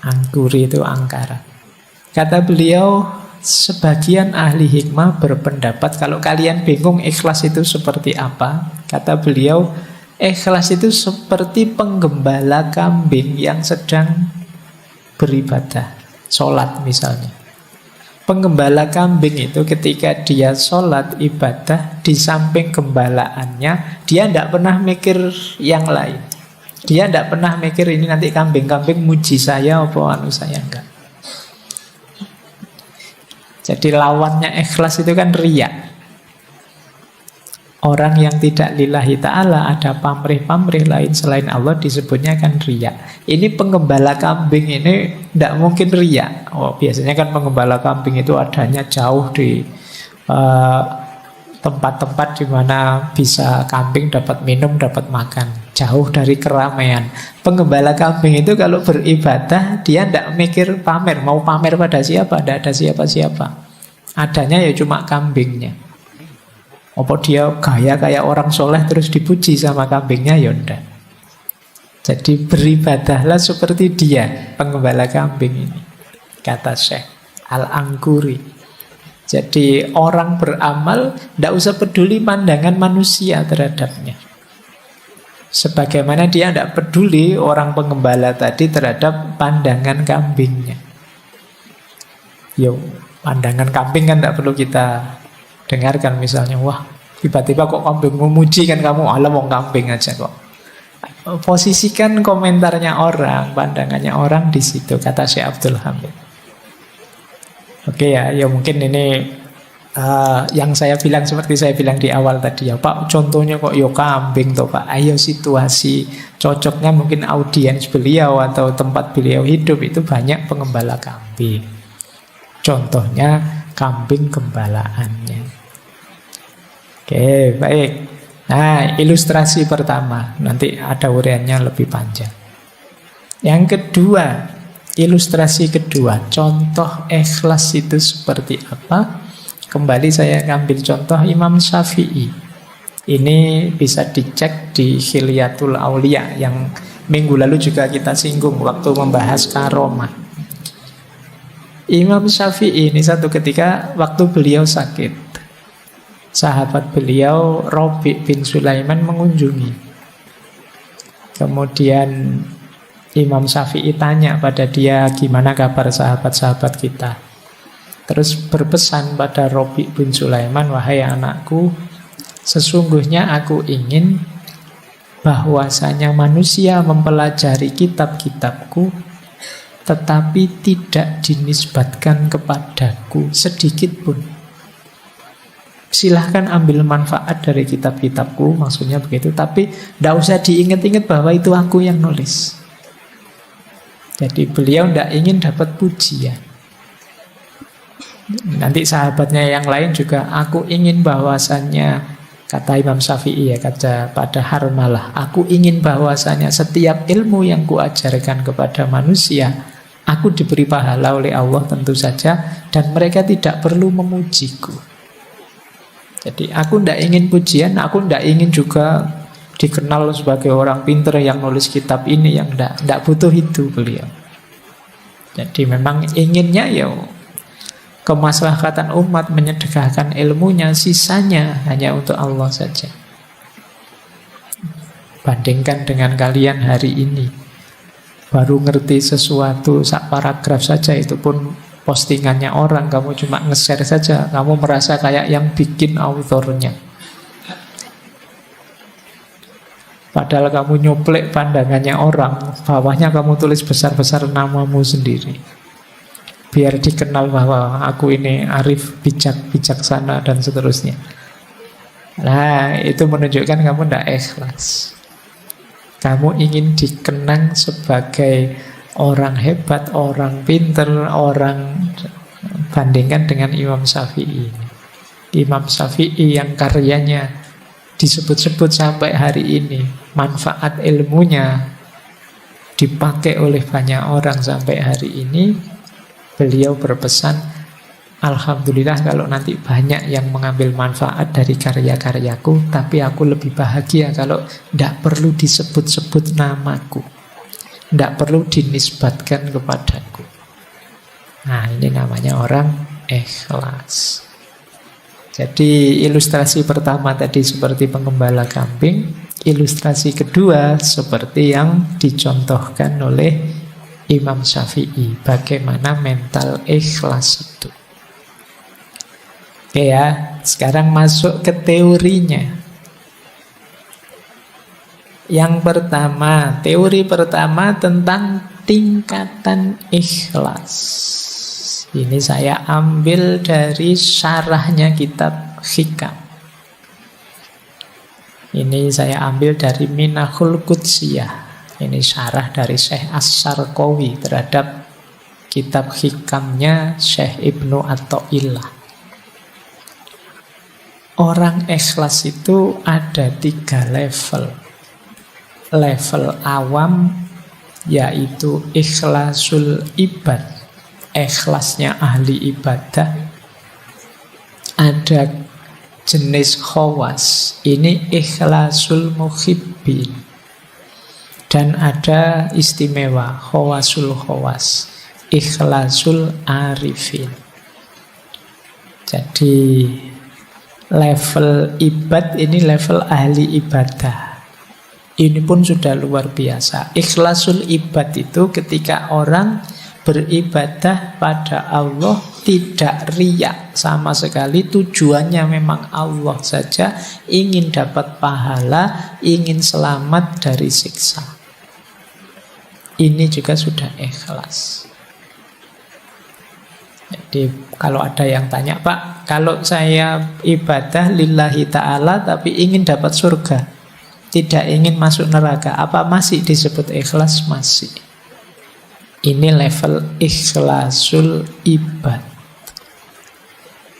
Angkuri itu Angkara. Kata beliau, sebagian ahli hikmah berpendapat kalau kalian bingung ikhlas itu seperti apa, kata beliau, ikhlas itu seperti penggembala kambing yang sedang beribadah, sholat misalnya. Penggembala kambing itu ketika dia sholat ibadah, di samping gembalaannya, dia tidak pernah mikir yang lain. Dia tidak pernah mikir ini nanti kambing-kambing muji saya apa anu saya, enggak. Jadi lawannya ikhlas itu kan riya. Orang yang tidak lillahi ta'ala, ada pamrih-pamrih lain selain Allah, disebutnya kan riya. Ini penggembala kambing ini tidak mungkin riya. Oh, biasanya kan penggembala kambing itu adanya jauh di tempat-tempat di mana bisa kambing dapat minum, dapat makan, jauh dari keramaian. Penggembala kambing itu kalau beribadah, dia tidak mikir pamer. Mau pamer pada siapa? Tidak ada siapa-siapa. Adanya ya cuma kambingnya. Apa dia gaya kayak orang soleh terus dipuji sama kambingnya? Ya enggak. Jadi beribadahlah seperti dia, penggembala kambing ini, kata Syekh Al-Angkuri. Jadi orang beramal tidak usah peduli pandangan manusia terhadapnya, sebagaimana dia tidak peduli orang penggembala tadi terhadap pandangan kambingnya. Yo, pandangan kambing kan tidak perlu kita dengarkan, misalnya, wah tiba-tiba kok kambing memuji kan kamu, alah wong kambing aja kok. Posisikan komentarnya orang, pandangannya orang di situ, kata Syekh Abdul Hamid. Oke ya, ya mungkin ini yang saya bilang seperti saya bilang di awal tadi ya, Pak, contohnya kok yo kambing toh Pak. Ayo situasi cocoknya mungkin audiens beliau atau tempat beliau hidup itu banyak pengembala kambing. Contohnya kambing gembalaannya. Oke, baik. Nah, ilustrasi pertama. Nanti ada uraiannya lebih panjang. Yang kedua, ilustrasi kedua. Contoh ikhlas itu seperti apa? Kembali saya ngambil contoh Imam Syafi'i. Ini bisa dicek di Khilyatul Aulia yang minggu lalu juga kita singgung waktu membahas karomah. Imam Syafi'i ini satu ketika waktu beliau sakit, sahabat beliau Rabi' bin Sulaiman mengunjungi. Kemudian Imam Syafi'i tanya pada dia, gimana kabar sahabat-sahabat kita. Terus berpesan pada Rabi' bin Sulaiman, wahai anakku, sesungguhnya aku ingin bahwasanya manusia mempelajari kitab-kitabku tetapi tidak dinisbatkan kepadaku sedikit pun. Silahkan ambil manfaat dari kitab-kitabku, maksudnya begitu, tapi tidak usah diingat-ingat bahwa itu aku yang nulis. Jadi beliau tidak ingin dapat pujian. Nanti sahabatnya yang lain juga, aku ingin bahwasannya, kata Imam Syafi'i ya, kata pada Harmalah, aku ingin bahwasannya setiap ilmu yang kuajarkan kepada manusia, aku diberi pahala oleh Allah tentu saja, dan mereka tidak perlu memujiku. Jadi aku tidak ingin pujian, aku tidak ingin juga dikenal sebagai orang pintar yang nulis kitab ini, yang tidak butuh itu beliau. Jadi memang inginnya ya kemaslahatan umat, menyedekahkan ilmunya, sisanya hanya untuk Allah saja. Bandingkan dengan kalian hari ini, baru ngerti sesuatu sak paragraf saja, itu pun postingannya orang, kamu cuma nge-share saja, kamu merasa kayak yang bikin autornya. Padahal kamu nyoplek pandangannya orang, bawahnya kamu tulis besar-besar namamu sendiri. Biar dikenal bahwa aku ini arif, bijak, bijaksana, dan seterusnya. Nah, itu menunjukkan kamu tidak ikhlas. Kamu ingin dikenang sebagai orang hebat, orang pinter, orang, bandingkan dengan Imam Syafi'i. Imam Syafi'i yang karyanya disebut-sebut sampai hari ini, manfaat ilmunya dipakai oleh banyak orang sampai hari ini. Beliau berpesan, alhamdulillah kalau nanti banyak yang mengambil manfaat dari karya-karyaku, tapi aku lebih bahagia kalau tidak perlu disebut-sebut namaku, tidak perlu dinisbatkan kepadaku. Nah, ini namanya orang ikhlas. Jadi ilustrasi pertama tadi seperti penggembala kambing. Ilustrasi kedua seperti yang dicontohkan oleh Imam Syafi'i. Bagaimana mental ikhlas itu. Oke ya, sekarang masuk ke teorinya. Yang pertama, teori pertama tentang tingkatan ikhlas. Ini saya ambil dari syarahnya kitab Hikam. Ini saya ambil dari Minahul Qudsiyah. Ini syarah dari Syekh As-Sarqawi terhadap kitab Hikamnya Syekh Ibnu Athaillah. Orang ikhlas itu ada 3 level. Level awam yaitu ikhlasul ibad, ikhlasnya ahli ibadah. Ada jenis khawas, ini ikhlasul muhibbin. Dan ada istimewa, khawasul khawas, ikhlasul arifin. Jadi level ibad ini level ahli ibadah. Ini pun sudah luar biasa. Ikhlasul ibad itu ketika orang beribadah pada Allah tidak riya sama sekali, tujuannya memang Allah saja, ingin dapat pahala, ingin selamat dari siksa. Ini juga sudah ikhlas. Jadi kalau ada yang tanya, Pak, kalau saya ibadah lillahi ta'ala tapi ingin dapat surga, tidak ingin masuk neraka, apa masih disebut ikhlas? Masih. Ini level ikhlasul ibad.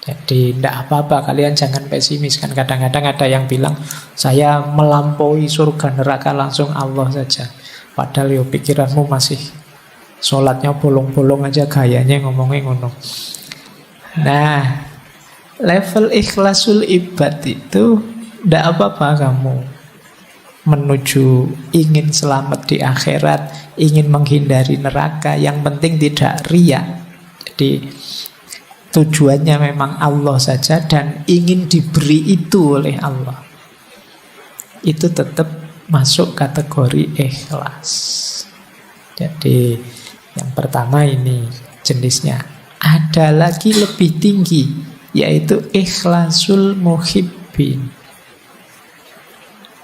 Jadi tidak apa-apa, kalian jangan pesimis. Kan kadang-kadang ada yang bilang, saya melampaui surga neraka langsung Allah saja. Padahal yo pikiranmu masih sholatnya bolong-bolong aja, gayanya ngomongnya ngono. Nah, level ikhlasul ibad itu tidak apa-apa kamu menuju ingin selamat di akhirat, ingin menghindari neraka, yang penting tidak riya. Jadi tujuannya memang Allah saja dan ingin diberi itu oleh Allah. Itu tetap masuk kategori ikhlas. Jadi yang pertama ini jenisnya. Ada lagi lebih tinggi, yaitu ikhlasul muhibbin.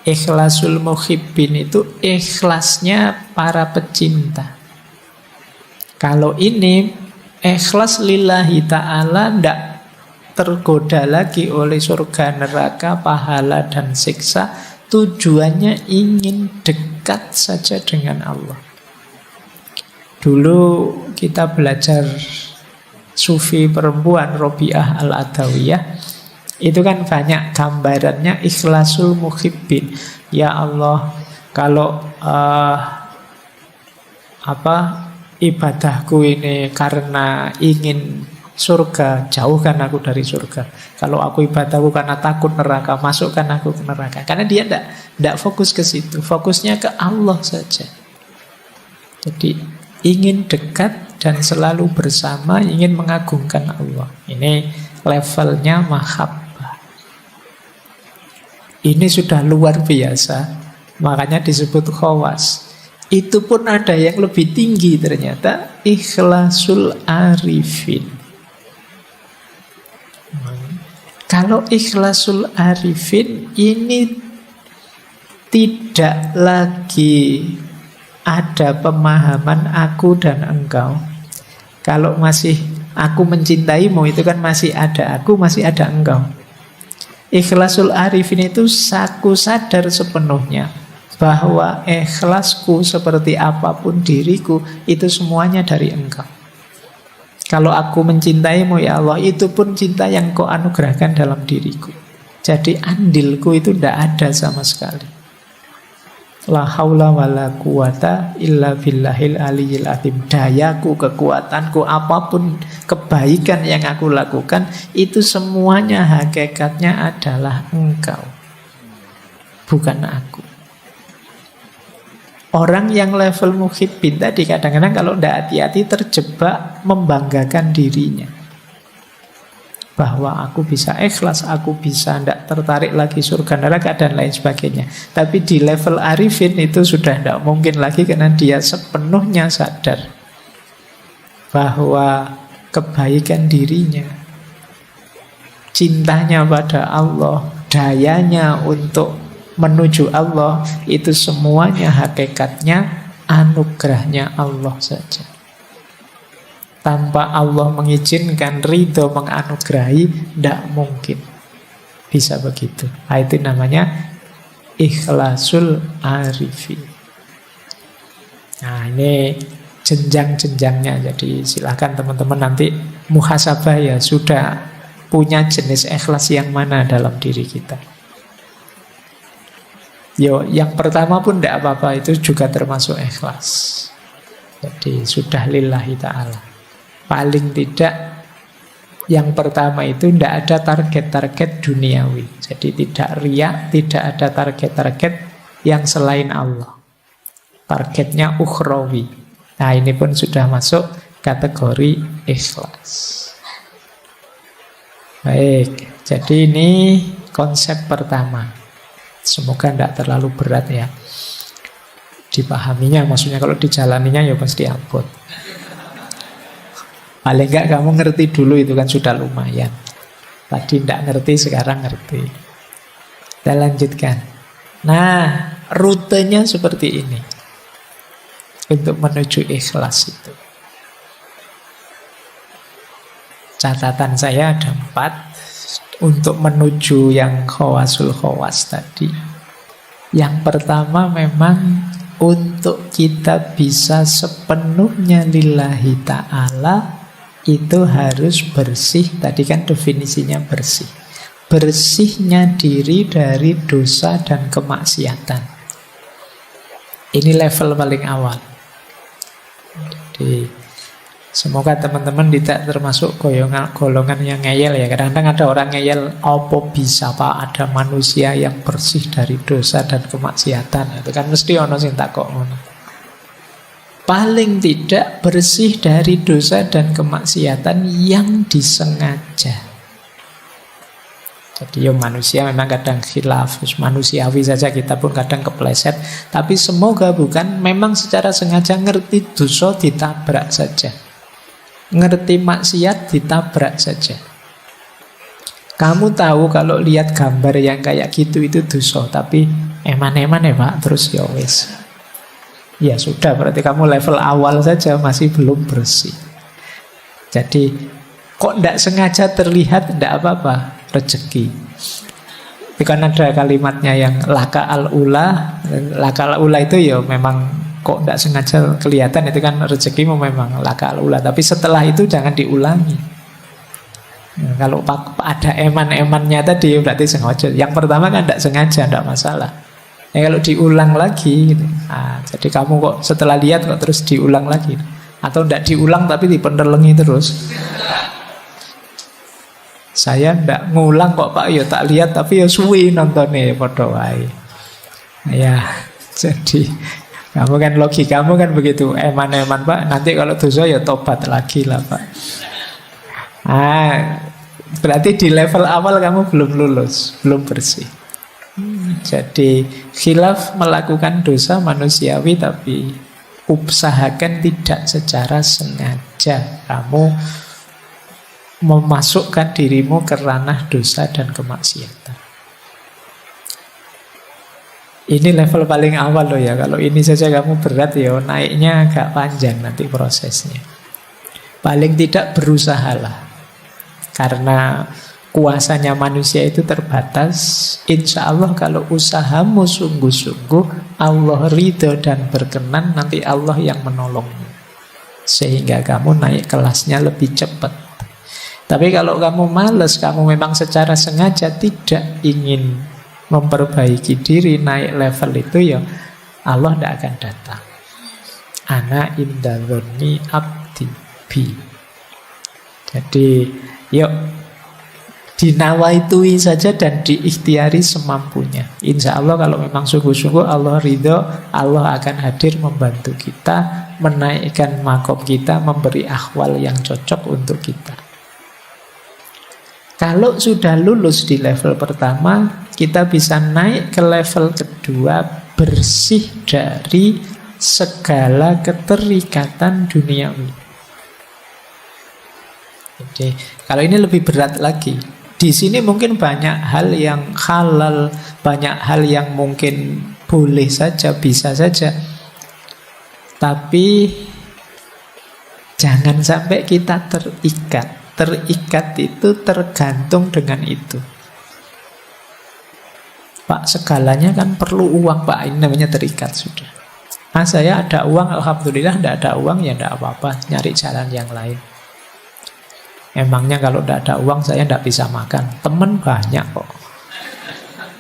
Ikhlasul muhibbin itu ikhlasnya para pecinta. Kalau ini ikhlas lillahi ta'ala, tidak tergoda lagi oleh surga neraka, pahala dan siksa. Tujuannya ingin dekat saja dengan Allah. Dulu kita belajar sufi perempuan Robiah Al-Adawiyah, itu kan banyak gambarannya ikhlasul muhibbin. Ya Allah, kalau ibadahku ini karena ingin surga, jauhkan aku dari surga. Kalau aku ibadahku karena takut neraka, masukkan aku ke neraka. Karena dia tidak fokus ke situ, fokusnya ke Allah saja. Jadi ingin dekat dan selalu bersama, ingin mengagungkan Allah. Ini levelnya mahabbah. Ini sudah luar biasa, makanya disebut khawas. Itu pun ada yang lebih tinggi ternyata, ikhlasul arifin. Kalau ikhlasul arifin ini tidak lagi ada pemahaman aku dan engkau. Kalau masih aku mencintaimu, itu kan masih ada aku, masih ada engkau. Ikhlasul arifin itu aku sadar sepenuhnya bahwa ikhlasku seperti apapun diriku, itu semuanya dari engkau. Kalau aku mencintaimu ya Allah, itu pun cinta yang kau anugerahkan dalam diriku. Jadi andilku itu tidak ada sama sekali. La haula wa la quwata illa billahil aliyil azim. Dayaku, kekuatanku, apapun kebaikan yang aku lakukan, itu semuanya hakikatnya adalah engkau, bukan aku. Orang yang level muhibbin tadi kadang-kadang kalau tidak hati-hati terjebak membanggakan dirinya, bahwa aku bisa ikhlas, aku bisa tidak tertarik lagi surga neraka dan lain sebagainya. Tapi di level arifin itu sudah tidak mungkin lagi, karena dia sepenuhnya sadar bahwa kebaikan dirinya, cintanya pada Allah, dayanya untuk menuju Allah, itu semuanya hakikatnya anugerahnya Allah saja. Tanpa Allah mengizinkan, ridho, menganugerahi, tidak mungkin bisa begitu. Itu namanya ikhlasul arifin. Nah, ini jenjang-jenjangnya. Jadi silakan teman-teman nanti muhasabah ya, sudah punya jenis ikhlas yang mana dalam diri kita. Yang pertama pun tidak apa-apa, itu juga termasuk ikhlas. Jadi sudah lillahi ta'ala. Paling tidak yang pertama itu tidak ada target-target duniawi. Jadi tidak riya, tidak ada target-target yang selain Allah. Targetnya ukhrawi. Nah, ini pun sudah masuk kategori ikhlas. Baik, jadi ini konsep pertama. Semoga tidak terlalu berat ya dipahaminya, maksudnya kalau dijalaninya ya pasti abot. Paling enggak kamu ngerti dulu, itu kan sudah lumayan. Tadi tidak ngerti, sekarang ngerti. Kita lanjutkan. Nah, rutenya seperti ini untuk menuju ikhlas itu. Catatan saya ada 4 untuk menuju yang khawasul khawas tadi. Yang pertama memang untuk kita bisa sepenuhnya lillahi ta'ala, itu harus bersih. Tadi kan definisinya bersih. Bersihnya diri dari dosa dan kemaksiatan. Ini level paling awal. Jadi semoga teman-teman tidak termasuk golongan yang ngeyel ya. Kadang-kadang ada orang ngeyel, apa bisa Pak ada manusia yang bersih dari dosa dan kemaksiatan? Itu kan mesti ono sing takok ngono. Paling tidak bersih dari dosa dan kemaksiatan yang disengaja. Jadi manusia memang kadang khilaf, manusiawi saja, kita pun kadang kepleset. Tapi semoga bukan memang secara sengaja ngerti dosa ditabrak saja, ngerti maksiat ditabrak saja. Kamu tahu kalau lihat gambar yang kayak gitu itu dosa, tapi eman-eman ya Pak, terus ya wis. Ya sudah, berarti kamu level awal saja masih belum bersih. Jadi kok tidak sengaja terlihat, tidak apa-apa, rezeki. Tapi kan ada kalimatnya yang laka al-ula. Laka al-ula itu ya memang kok tidak sengaja kelihatan, itu kan rezekimu memang laka al-ula. Tapi setelah itu jangan diulangi. Nah, kalau ada eman-emannya tadi berarti sengaja. Yang pertama kan tidak sengaja, tidak masalah. Kalau diulang lagi gitu. Nah, jadi kamu kok setelah lihat kok terus diulang lagi, atau tidak diulang tapi dipenelengi terus. Saya tidak ngulang kok Pak, ya tak lihat tapi ya suwi nontonnya padha wae. Ya, jadi kamu kan logikamu kan begitu, eman-eman Pak, nanti kalau dosa ya tobat lagi lah Pak. Berarti di level awal kamu belum lulus, belum bersih. Jadi khilaf melakukan dosa manusiawi, tapi usahakan tidak secara sengaja kamu memasukkan dirimu ke ranah dosa dan kemaksiatan. Ini level paling awal loh ya. Kalau ini saja kamu berat ya, naiknya agak panjang nanti prosesnya. Paling tidak berusahalah. Karena kuasanya manusia itu terbatas. Insya Allah kalau usahamu sungguh-sungguh, Allah ridho dan berkenan, nanti Allah yang menolongmu, sehingga kamu naik kelasnya lebih cepat. Tapi kalau kamu malas, kamu memang secara sengaja tidak ingin memperbaiki diri, naik level itu, ya Allah tidak akan datang. Ana inda dzanni abdi bi. Jadi yuk dinawaitui saja dan diikhtiari semampunya. Insya Allah kalau memang sungguh-sungguh Allah ridho, Allah akan hadir membantu kita, menaikkan makom kita, memberi ahwal yang cocok untuk kita. Kalau sudah lulus di level pertama, kita bisa naik ke level kedua, bersih dari segala keterikatan duniawi. Jadi kalau ini lebih berat lagi. Di sini mungkin banyak hal yang halal, banyak hal yang mungkin boleh saja, bisa saja. Tapi jangan sampai kita terikat. Terikat itu tergantung dengan itu. Pak, segalanya kan perlu uang, Pak. Ini namanya terikat sudah. Nah, saya ada uang, alhamdulillah. Tidak ada uang, ya tidak apa-apa. Nyari jalan yang lain. Emangnya kalau tidak ada uang, saya tidak bisa makan. Teman banyak kok.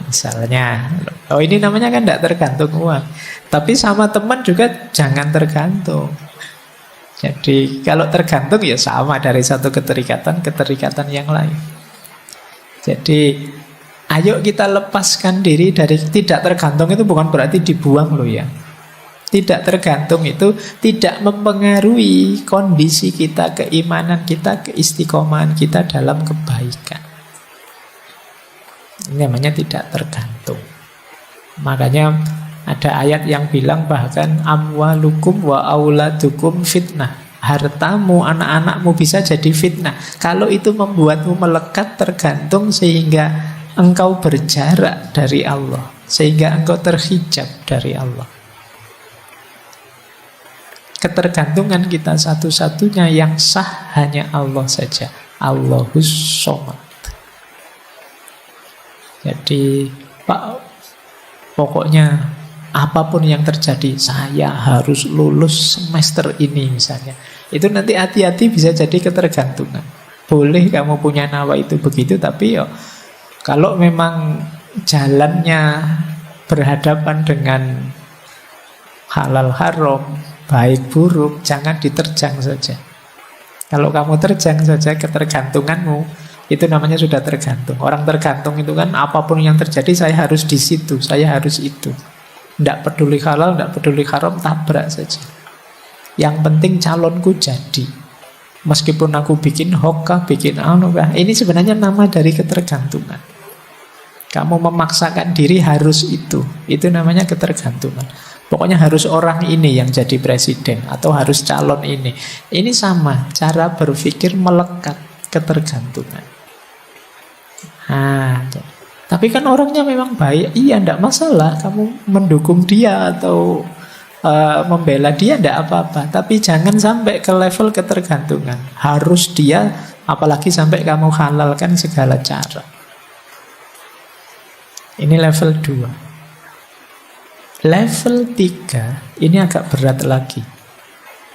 Misalnya, oh ini namanya kan tidak tergantung uang. Tapi sama teman juga jangan tergantung. Jadi kalau tergantung ya sama, dari satu keterikatan ke keterikatan yang lain. Jadi ayo kita lepaskan diri dari tidak tergantung. Itu bukan berarti dibuang loh ya. Tidak tergantung itu tidak mempengaruhi kondisi kita, keimanan kita, keistiqomahan kita dalam kebaikan. Ini namanya tidak tergantung. Makanya ada ayat yang bilang bahkan amwalukum wa auladukum fitnah. Hartamu, anak-anakmu bisa jadi fitnah. Kalau itu membuatmu melekat tergantung sehingga engkau berjarak dari Allah, sehingga engkau terhijab dari Allah. Ketergantungan kita satu-satunya yang sah hanya Allah saja. Allahus Somad. Jadi Pak, pokoknya apapun yang terjadi, saya harus lulus semester ini misalnya. Itu nanti hati-hati bisa jadi ketergantungan. Boleh kamu punya nawa itu begitu, tapi yo, kalau memang jalannya berhadapan dengan halal haram, baik buruk, jangan diterjang saja. Kalau kamu terjang saja ketergantunganmu, itu namanya sudah tergantung. Orang tergantung itu kan apapun yang terjadi saya harus di situ, saya harus itu. Tidak peduli halal, tidak peduli haram, tabrak saja. Yang penting calonku jadi. Meskipun aku bikin hokkah, bikin anukah, ini sebenarnya nama dari ketergantungan. Kamu memaksakan diri harus itu namanya ketergantungan. Pokoknya harus orang ini yang jadi presiden, atau harus calon ini. Ini sama, cara berpikir melekat, ketergantungan. Tapi kan orangnya memang baik. Iya, tidak masalah kamu mendukung dia atau membela dia, tidak apa-apa. Tapi jangan sampai ke level ketergantungan. Harus dia, apalagi sampai kamu halalkan segala cara. Ini level 2. Level 3 ini agak berat lagi.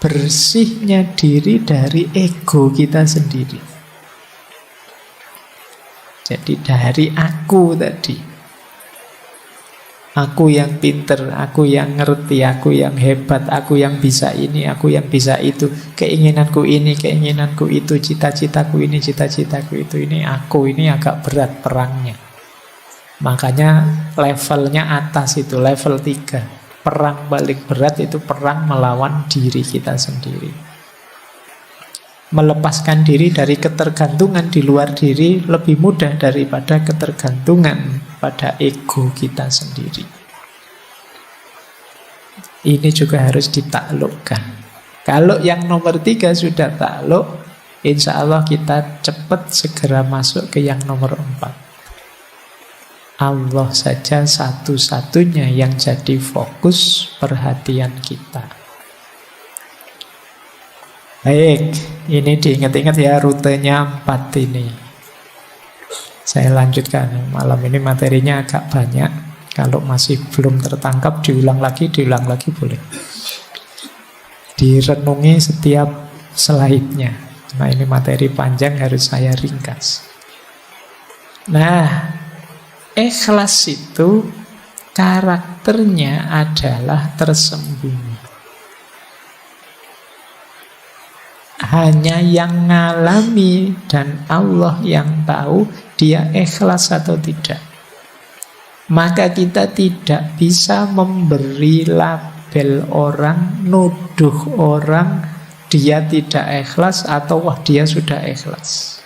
Bersihnya diri dari ego kita sendiri. Jadi dari aku tadi. Aku yang pinter, aku yang ngerti, aku yang hebat, aku yang bisa ini, aku yang bisa itu. Keinginanku ini, keinginanku itu, cita-citaku ini, cita-citaku itu. Ini aku, ini agak berat perangnya. Makanya levelnya atas itu, level 3. Perang paling berat itu perang melawan diri kita sendiri. Melepaskan diri dari ketergantungan di luar diri lebih mudah daripada ketergantungan pada ego kita sendiri. Ini juga harus ditaklukkan. Kalau yang nomor 3 sudah takluk, insya Allah kita cepat segera masuk ke yang nomor 4. Allah saja satu-satunya yang jadi fokus perhatian kita. Baik, ini diingat-ingat ya rutenya 4 ini. Saya lanjutkan. Malam ini materinya agak banyak. Kalau masih belum tertangkap, diulang lagi boleh. Direnungi setiap slide-nya. Nah, ini materi panjang harus saya ringkas. Nah, ikhlas itu karakternya adalah tersembunyi. Hanya yang ngalami dan Allah yang tahu dia ikhlas atau tidak. Maka kita tidak bisa memberi label orang, nuduh orang dia tidak ikhlas atau wah dia sudah ikhlas.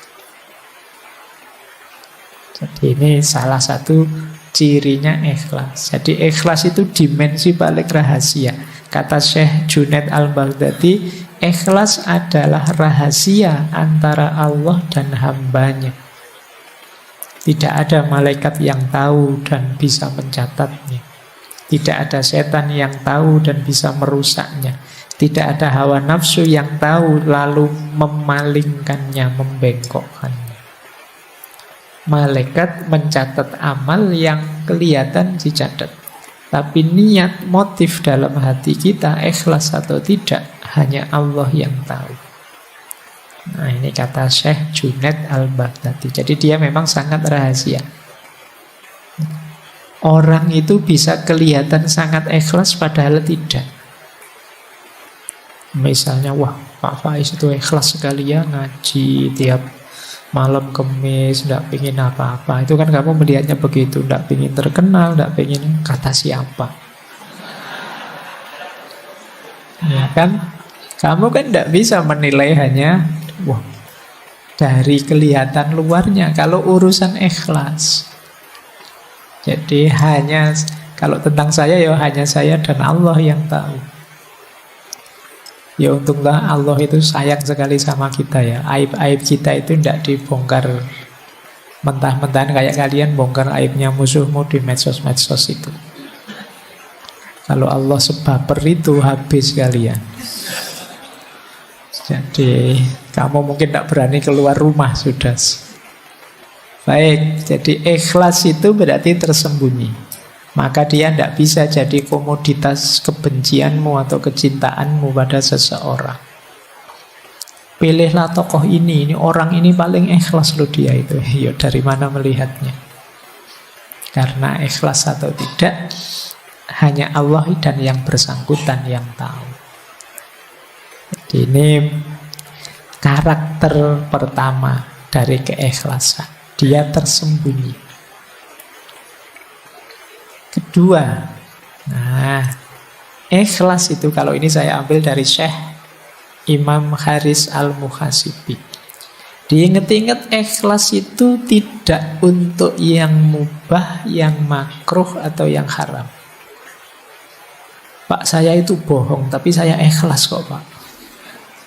Jadi ini salah satu cirinya ikhlas. Jadi ikhlas itu dimensi paling rahasia. Kata Syekh Junaid Al-Baghdadi, ikhlas adalah rahasia antara Allah dan hambanya. Tidak ada malaikat yang tahu dan bisa mencatatnya. Tidak ada setan yang tahu dan bisa merusaknya. Tidak ada hawa nafsu yang tahu lalu memalingkannya, membengkokkannya. Malaikat mencatat amal yang kelihatan dicatat. Tapi niat, motif dalam hati kita, ikhlas atau tidak, hanya Allah yang tahu. Nah, ini kata Syekh Junaid Al-Baghdadi. Jadi dia memang sangat rahasia. Orang itu bisa kelihatan sangat ikhlas padahal tidak. Misalnya, wah Pak Faiz itu ikhlas sekali ya, ngaji tiap malam Kemis, tidak pingin apa-apa. Itu kan kamu melihatnya begitu, tidak pingin terkenal, tidak pingin kata siapa. Ya kan? Kamu kan tidak bisa menilai hanya wah, dari kelihatan luarnya. Kalau urusan ikhlas, jadi hanya kalau tentang saya ya hanya saya dan Allah yang tahu. Ya untunglah Allah itu sayang sekali sama kita ya. Aib-aib kita itu tidak dibongkar mentah-mentahan kayak kalian bongkar aibnya musuhmu di medsos-medsos itu. Kalau Allah sebaper itu habis kalian. Jadi kamu mungkin tidak berani keluar rumah sudah. Baik, jadi ikhlas itu berarti tersembunyi. Maka dia tidak bisa jadi komoditas kebencianmu atau kecintaanmu pada seseorang. Pilihlah tokoh ini orang ini paling ikhlas loh dia itu. Ya dari mana melihatnya? Karena ikhlas atau tidak, hanya Allah dan yang bersangkutan yang tahu. Jadi ini karakter pertama dari keikhlasan. Dia tersembunyi. Kedua, nah, ikhlas itu kalau ini saya ambil dari Syekh Imam Haris Al-Muhasibi. Diingat-ingat ikhlas itu tidak untuk yang mubah, yang makruh atau yang haram. Pak, saya itu bohong, tapi saya ikhlas kok, Pak.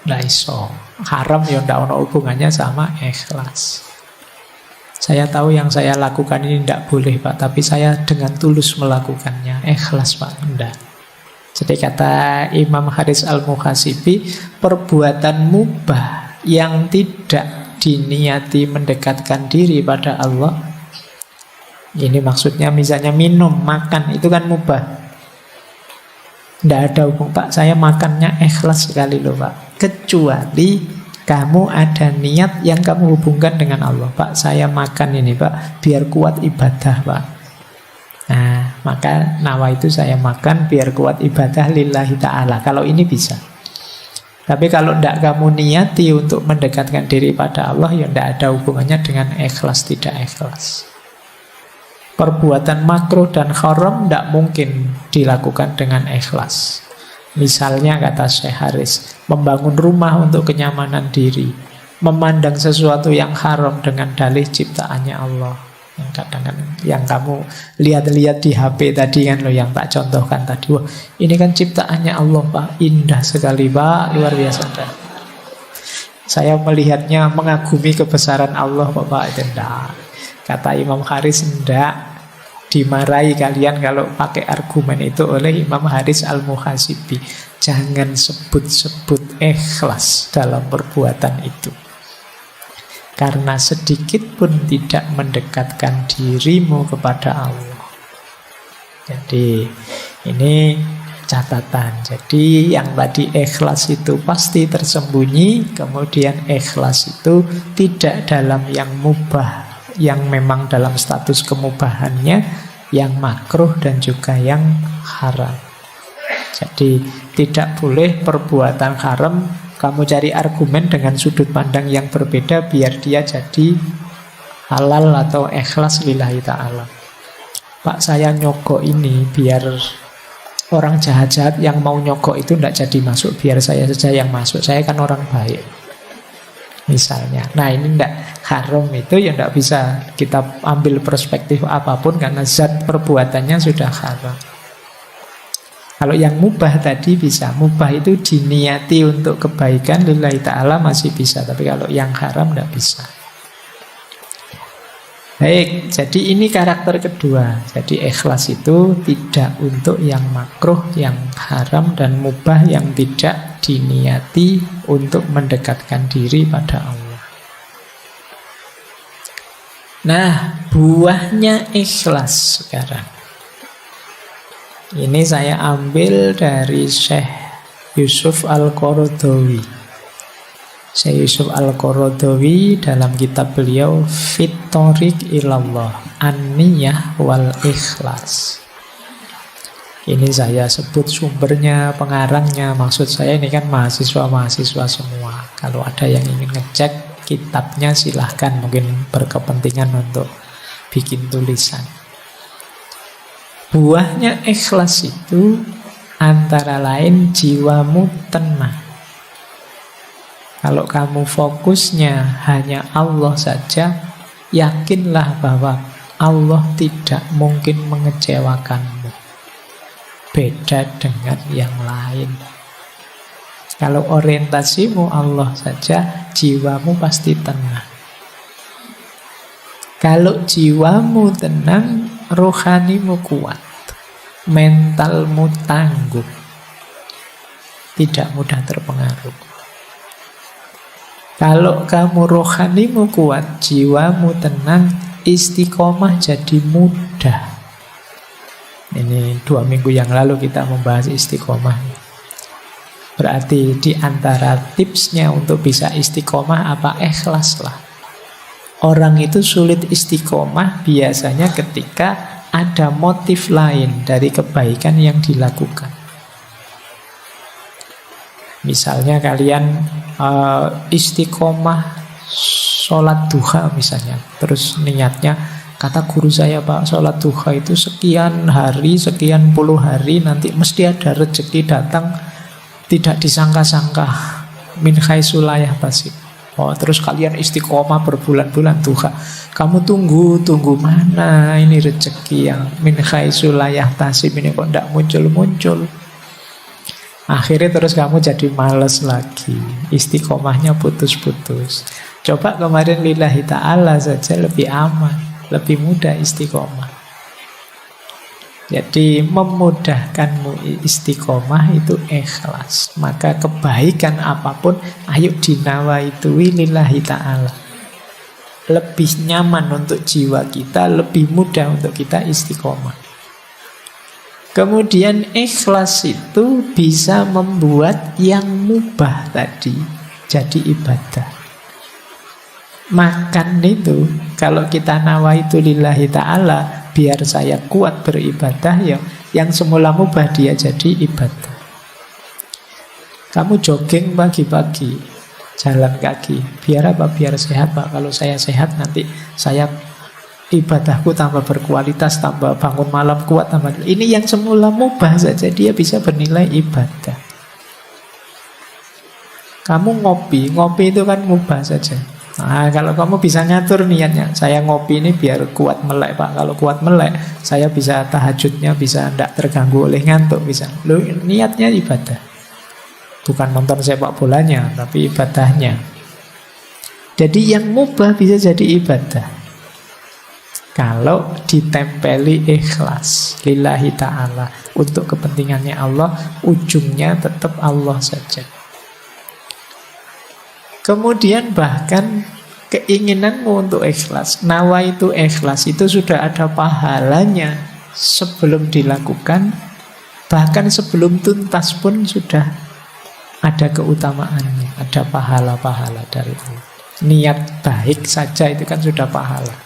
Nggak iso. Haram ya ndak ada hubungannya sama ikhlas. Saya tahu yang saya lakukan ini tidak boleh, Pak, tapi saya dengan tulus melakukannya. Ikhlas, Pak. Enggak. Jadi kata Imam Haris Al-Muhasibi, perbuatan mubah yang tidak diniati mendekatkan diri pada Allah, ini maksudnya misalnya minum, makan, itu kan mubah. Tidak ada hubung, Pak, saya makannya ikhlas sekali loh, Pak. Kecuali kamu ada niat yang kamu hubungkan dengan Allah. Pak, saya makan ini, Pak, biar kuat ibadah, Pak. Nah, maka nawa itu saya makan biar kuat ibadah lillahi ta'ala. Kalau ini bisa. Tapi kalau tidak kamu niati untuk mendekatkan diri pada Allah, ya tidak ada hubungannya dengan ikhlas tidak ikhlas. Perbuatan makruh dan haram tidak mungkin dilakukan dengan ikhlas. Misalnya kata Syekh Haris, membangun rumah untuk kenyamanan diri, memandang sesuatu yang haram dengan dalih ciptaannya Allah. Yang kadang-kadang yang kamu lihat-lihat di HP tadi kan, lo yang tak contohkan tadi, wah ini kan ciptaannya Allah, Pak, indah sekali, Pak, luar biasa. Saya melihatnya mengagumi kebesaran Allah, Pak, itu enggak. Kata Imam Haris, enggak. Dimarahi kalian kalau pakai argumen itu oleh Imam Haris Al-Muhasibi. Jangan sebut-sebut ikhlas dalam perbuatan itu, karena sedikit pun tidak mendekatkan dirimu kepada Allah. Jadi ini catatan. Jadi yang tadi ikhlas itu pasti tersembunyi, kemudian ikhlas itu tidak dalam yang mubah, yang memang dalam status kemubahannya, yang makruh dan juga yang haram. Jadi tidak boleh perbuatan haram kamu cari argumen dengan sudut pandang yang berbeda biar dia jadi halal atau ikhlas lillahi ta'ala. Pak, saya nyogok ini biar orang jahat-jahat yang mau nyogok itu tidak jadi masuk, biar saya saja yang masuk, saya kan orang baik. Misalnya, nah ini tidak haram itu ya tidak bisa kita ambil perspektif apapun karena zat perbuatannya sudah haram. Kalau yang mubah tadi bisa, mubah itu diniati untuk kebaikan lillahi ta'ala masih bisa, tapi kalau yang haram tidak bisa. Baik, jadi ini karakter kedua. Jadi ikhlas itu tidak untuk yang makruh, yang haram dan mubah, yang tidak diniati untuk mendekatkan diri pada Allah. Nah, buahnya ikhlas sekarang. Ini saya ambil dari Syekh Yusuf Al-Qaradawi. Syekh Yusuf Al-Qaradawi dalam kitab beliau Fit Thoriq Ilallah, An-Niyah wal Ikhlas. Ini saya sebut sumbernya, pengarangnya. Maksud saya ini kan mahasiswa-mahasiswa semua. Kalau ada yang ingin ngecek kitabnya silahkan, mungkin berkepentingan untuk bikin tulisan. Buahnya ikhlas itu antara lain jiwamu tenang. Kalau kamu fokusnya hanya Allah saja, yakinlah bahwa Allah tidak mungkin mengecewakanmu. Beda dengan yang lain. Kalau orientasimu Allah saja, jiwamu pasti tenang. Kalau jiwamu tenang, rohanimu kuat, mentalmu tangguh, tidak mudah terpengaruh. Kalau kamu rohanimu kuat, jiwamu tenang, istiqomah jadi mudah. Ini 2 minggu yang lalu kita membahas istiqomah. Berarti di antara tipsnya untuk bisa istiqomah apa? Ikhlaslah. Orang itu sulit istiqomah biasanya ketika ada motif lain dari kebaikan yang dilakukan. Misalnya kalian istiqomah sholat duha misalnya, terus niatnya, kata guru saya Pak, sholat duha itu sekian hari, sekian puluh hari, nanti mesti ada rezeki datang tidak disangka-sangka, min haitsu la yahtasib. Oh, terus kalian istiqomah berbulan-bulan duha, kamu tunggu mana ini rezeki yang min haitsu la yahtasib ini kok tidak muncul-muncul. Akhirnya terus kamu jadi males lagi, istiqomahnya putus-putus. Coba kemarin lillahi ta'ala saja lebih aman, lebih mudah istiqomah. Jadi memudahkanmu istiqomah itu ikhlas. Maka kebaikan apapun, ayo dinawaitui lillahi ta'ala. Lebih nyaman untuk jiwa kita, lebih mudah untuk kita istiqomah. Kemudian ikhlas itu bisa membuat yang mubah tadi jadi ibadah. Makan itu, kalau kita nawaitu lillahi ta'ala, biar saya kuat beribadah, ya, yang semula mubah dia jadi ibadah. Kamu jogging pagi-pagi, jalan kaki, biar apa? Biar sehat Pak. Kalau saya sehat nanti saya ibadahku tambah berkualitas, tambah bangun malam kuat, tambah. Ini yang semula mubah saja dia bisa bernilai ibadah. Kamu ngopi itu kan mubah saja. Nah, kalau kamu bisa ngatur niatnya, saya ngopi ini biar kuat melek Pak. Kalau kuat melek, saya bisa tahajudnya bisa tidak terganggu oleh ngantuk bisa. Loh, niatnya ibadah. Bukan nonton sepak bolanya, tapi ibadahnya. Jadi yang mubah bisa jadi ibadah kalau ditempeli ikhlas lillahi ta'ala, untuk kepentingannya Allah, ujungnya tetap Allah saja. Kemudian bahkan keinginanmu untuk ikhlas, nawa itu ikhlas, itu sudah ada pahalanya sebelum dilakukan, bahkan sebelum tuntas pun sudah ada keutamaannya, ada pahala-pahala dari Allah. Niat baik saja itu kan sudah pahala.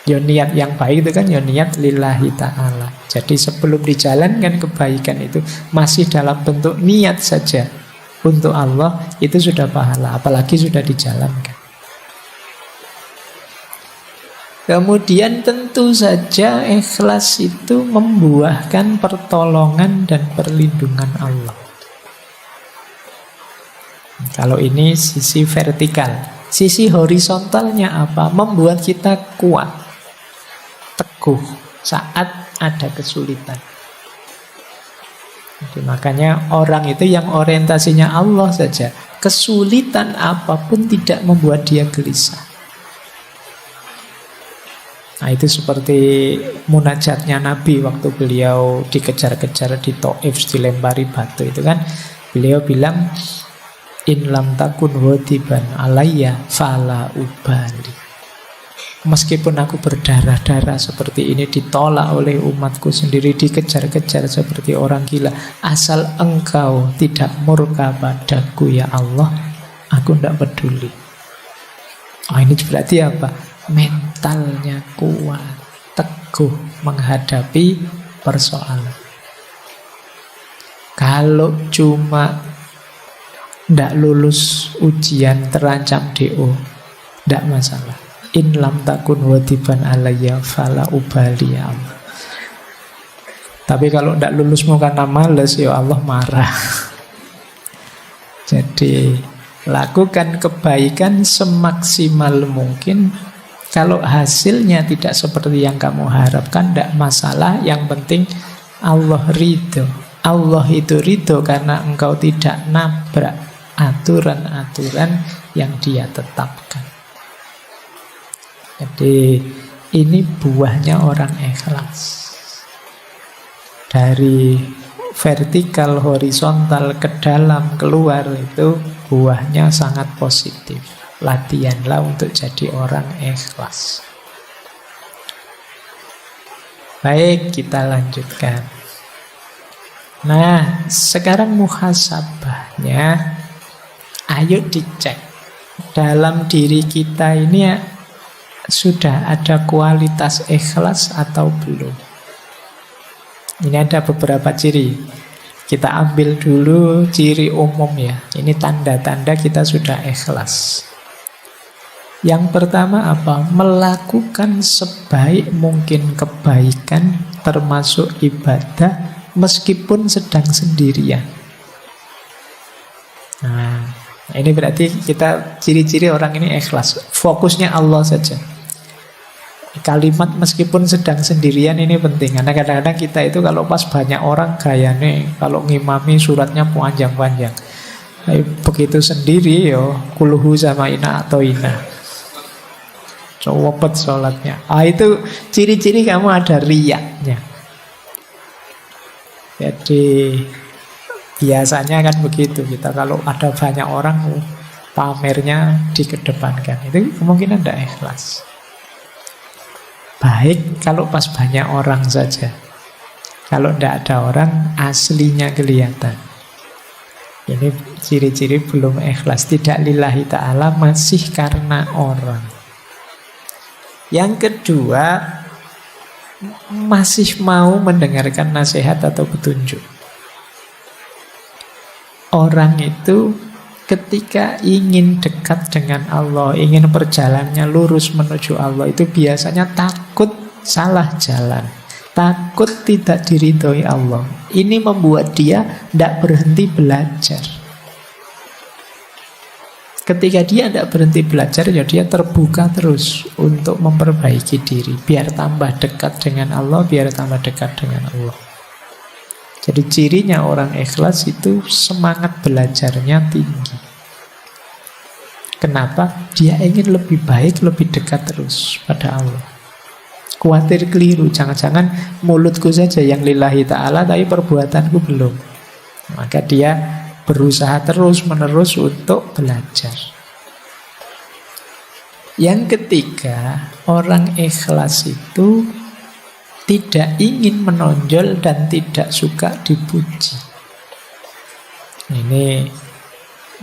Ya niat yang baik itu kan ya niat lillahi ta'ala. Jadi sebelum dijalankan kebaikan itu masih dalam bentuk niat saja untuk Allah, itu sudah pahala, apalagi sudah dijalankan. Kemudian tentu saja ikhlas itu membuahkan pertolongan dan perlindungan Allah. Kalau ini sisi vertikal. Sisi horizontalnya apa? Membuat kita kuat, teguh saat ada kesulitan. Jadi makanya orang itu yang orientasinya Allah saja, kesulitan apapun tidak membuat dia gelisah. Nah, itu seperti munajatnya Nabi waktu beliau dikejar-kejar di Taif, dilempari batu itu kan. Beliau bilang, in lam takun wadiban alayya fala ubali. Meskipun aku berdarah-darah seperti ini, ditolak oleh umatku sendiri, dikejar-kejar seperti orang gila, asal engkau tidak murka padaku ya Allah, aku tidak peduli. Oh, ini berarti apa? Mentalnya kuat, teguh menghadapi persoalan. Kalau cuma tidak lulus ujian, terancam DO, tidak masalah. In lam takun wadiban alayya fala ubali ya Allah. Tapi kalau tidak lulusmu karena males, ya Allah marah. Jadi lakukan kebaikan semaksimal mungkin. Kalau hasilnya tidak seperti yang kamu harapkan, tidak masalah. Yang penting Allah ridho. Allah itu ridho karena engkau tidak nabrak aturan-aturan yang Dia tetapkan. Jadi ini buahnya orang ikhlas. Dari vertikal, horizontal, ke dalam, keluar, itu buahnya sangat positif. Latihanlah untuk jadi orang ikhlas. Baik, kita lanjutkan. Nah, sekarang muhasabahnya, ayo dicek. Dalam diri kita ini sudah ada kualitas ikhlas atau belum? Ini ada beberapa ciri. Kita ambil dulu ciri umum ya. Ini tanda-tanda kita sudah ikhlas. Yang pertama apa? Melakukan sebaik mungkin kebaikan termasuk ibadah meskipun sedang sendirian. Nah, ini berarti kita ciri-ciri orang ini ikhlas. Fokusnya Allah saja. Kalimat meskipun sedang sendirian ini penting. Karena kadang-kadang kita itu kalau pas banyak orang gayane, kalau ngimami suratnya panjang-panjang. Begitu sendiri yo, kuluhu sama ina atau ina. Cowopet sholatnya. Itu ciri-ciri kamu ada riyaknya. Jadi biasanya kan begitu. Kita kalau ada banyak orang, pamernya dikedepankan. Itu kemungkinan tidak ikhlas. Baik kalau pas banyak orang saja. Kalau tidak ada orang, aslinya kelihatan. Ini ciri-ciri belum ikhlas. Tidak lillahi ta'ala, masih karena orang. Yang kedua, masih mau mendengarkan nasihat atau petunjuk. Orang itu ketika ingin dekat dengan Allah, ingin perjalanannya lurus menuju Allah, itu biasanya takut salah jalan, takut tidak diridhoi Allah. Ini membuat dia tidak berhenti belajar. Ketika dia tidak berhenti belajar, ya dia terbuka terus untuk memperbaiki diri, biar tambah dekat dengan Allah, biar tambah dekat dengan Allah. Jadi cirinya orang ikhlas itu semangat belajarnya tinggi. Kenapa? Dia ingin lebih baik, lebih dekat terus pada Allah. Khawatir keliru, jangan-jangan mulutku saja yang lillahi ta'ala, tapi perbuatanku belum. Maka dia berusaha terus-menerus untuk belajar. Yang ketiga, orang ikhlas itu tidak ingin menonjol dan tidak suka dipuji. Ini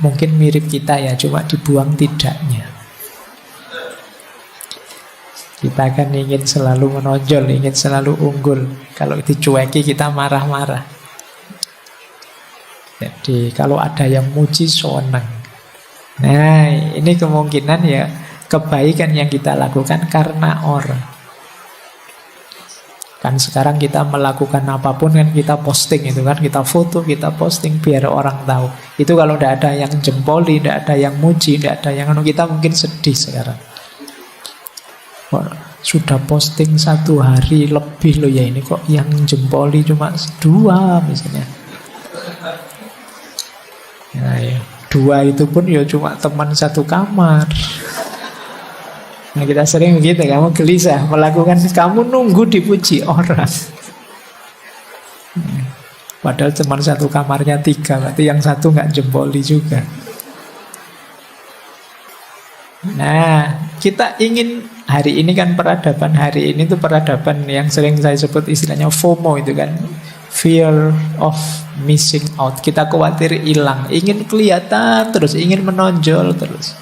mungkin mirip kita ya, cuma dibuang tidaknya. Kita kan ingin selalu menonjol, ingin selalu unggul. Kalau dicueki kita marah-marah. Jadi kalau ada yang muji, senang. Nah, ini kemungkinan ya kebaikan yang kita lakukan karena orang. Kan sekarang kita melakukan apapun kan kita posting itu kan, kita foto, kita posting biar orang tahu. Itu kalau tidak ada yang jempoli, tidak ada yang muji, tidak ada yang kita mungkin sedih sekarang. Sudah posting 1 hari lebih loh ya, ini kok yang jempoli cuma 2 misalnya. Nah, ya, 2 itu pun ya cuma teman satu kamar. Nah, kita sering begitu, kamu gelisah melakukan, kamu nunggu dipuji orang. Padahal cuma satu kamarnya 3, berarti yang satu nggak jempoli juga. Nah, kita ingin hari ini kan peradaban hari ini tuh peradaban yang sering saya sebut istilahnya FOMO itu kan, fear of missing out. Kita khawatir hilang, ingin kelihatan terus, ingin menonjol terus.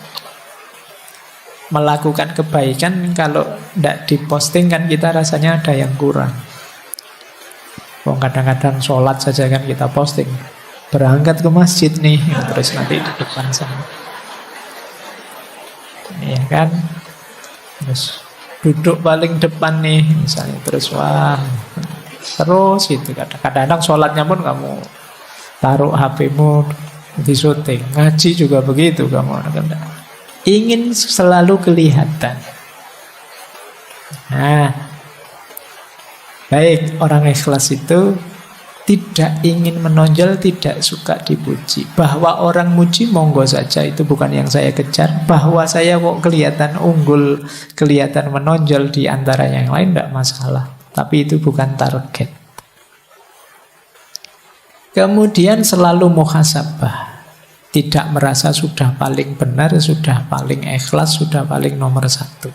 Melakukan kebaikan kalau tidak diposting kan kita rasanya ada yang kurang. Oh, kadang-kadang sholat saja kan kita posting, berangkat ke masjid nih, terus nanti di depan sana. Ya kan, terus duduk paling depan nih misalnya, terus wah, terus itu kadang-kadang sholatnya pun kamu taruh HP-mu di syuting, ngaji juga begitu kamu ingin selalu kelihatan. Nah, baik, orang ikhlas itu tidak ingin menonjol, tidak suka dipuji. Bahwa orang muji monggo saja, itu bukan yang saya kejar. Bahwa saya kok kelihatan unggul, kelihatan menonjol di antara yang lain, tidak masalah. Tapi itu bukan target. Kemudian selalu muhasabah, tidak merasa sudah paling benar, sudah paling ikhlas, sudah paling nomor 1.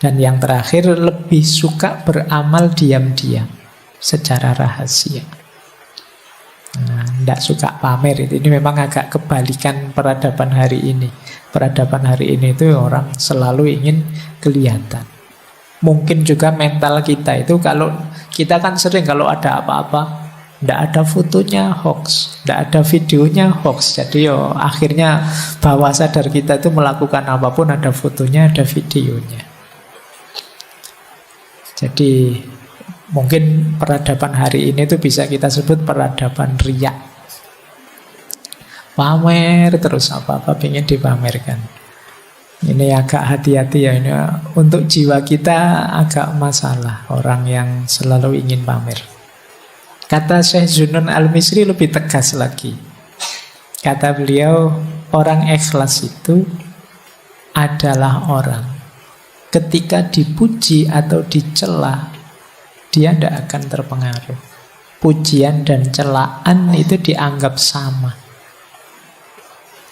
Dan yang terakhir, lebih suka beramal diam-diam, secara rahasia. Nah, tidak suka pamer itu. Ini memang agak kebalikan peradaban hari ini. Peradaban hari ini itu orang selalu ingin kelihatan. Mungkin juga mental kita itu, kalau kita kan sering kalau ada apa-apa, tidak ada fotonya hoax, tidak ada videonya hoax. Jadi akhirnya bawah sadar kita itu melakukan apapun ada fotonya, ada videonya. Jadi mungkin peradaban hari ini tuh bisa kita sebut peradaban riya. Pamer terus apa-apa pengen dipamerkan. Ini agak hati-hati ya, ini untuk jiwa kita agak masalah orang yang selalu ingin pamer. Kata Syekh Zunun Al-Misri lebih tegas lagi. Kata beliau, orang ikhlas itu adalah orang ketika dipuji atau dicela, dia tidak akan terpengaruh. Pujian dan celaan itu dianggap sama.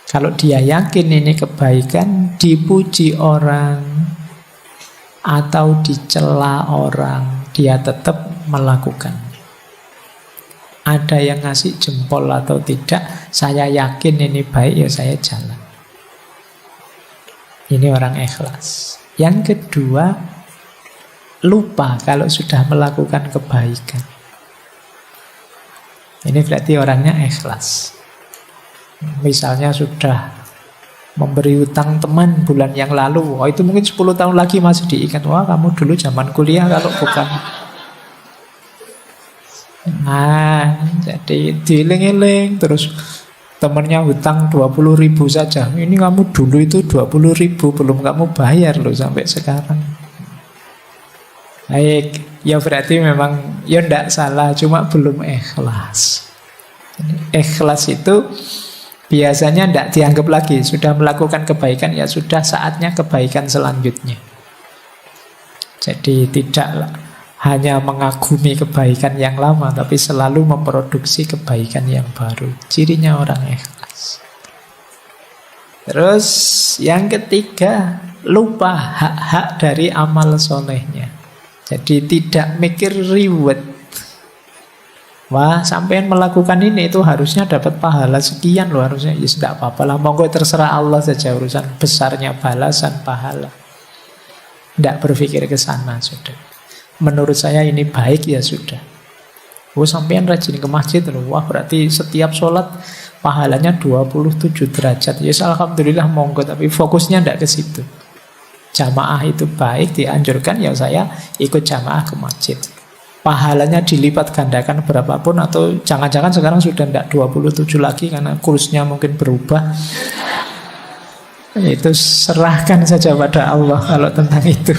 Kalau dia yakin ini kebaikan, dipuji orang atau dicela orang, dia tetap melakukan. Ada yang ngasih jempol atau tidak, saya yakin ini baik, ya saya jalan. Ini orang ikhlas. Yang kedua, lupa kalau sudah melakukan kebaikan. Ini berarti orangnya ikhlas. Misalnya sudah memberi utang teman bulan yang lalu, oh itu mungkin 10 tahun lagi masih diingat. Wah, kamu dulu zaman kuliah kalau bukan. Nah, jadi dieling-eling terus temennya hutang 20.000 saja. Ini kamu dulu itu 20.000 belum kamu bayar loh sampai sekarang. Baik, ya berarti memang ya tidak salah, cuma belum ikhlas. Ikhlas itu biasanya tidak dianggap lagi. Sudah melakukan kebaikan, ya sudah saatnya kebaikan selanjutnya. Jadi tidak hanya mengagumi kebaikan yang lama, tapi selalu memproduksi kebaikan yang baru. Cirinya orang ikhlas. Terus yang ketiga, lupa hak-hak dari amal solehnya. Jadi tidak mikir reward. Wah, sampean melakukan ini itu harusnya dapat pahala sekian loh, harusnya. Ya tidak apa-apa lah, monggo terserah Allah saja urusan besarnya balasan pahala. Tidak berpikir ke sana sudah. Menurut saya ini baik, ya sudah. Oh, sampean rajin ke masjid loh. Wah, berarti setiap sholat pahalanya 27 derajat. Ya alhamdulillah monggo, tapi fokusnya tidak ke situ. Jamaah itu baik, dianjurkan, ya saya ikut jamaah ke masjid. Pahalanya dilipat gandakan berapapun, atau jangan-jangan sekarang sudah tidak 27 lagi karena kursnya mungkin berubah. Itu serahkan saja pada Allah kalau tentang itu.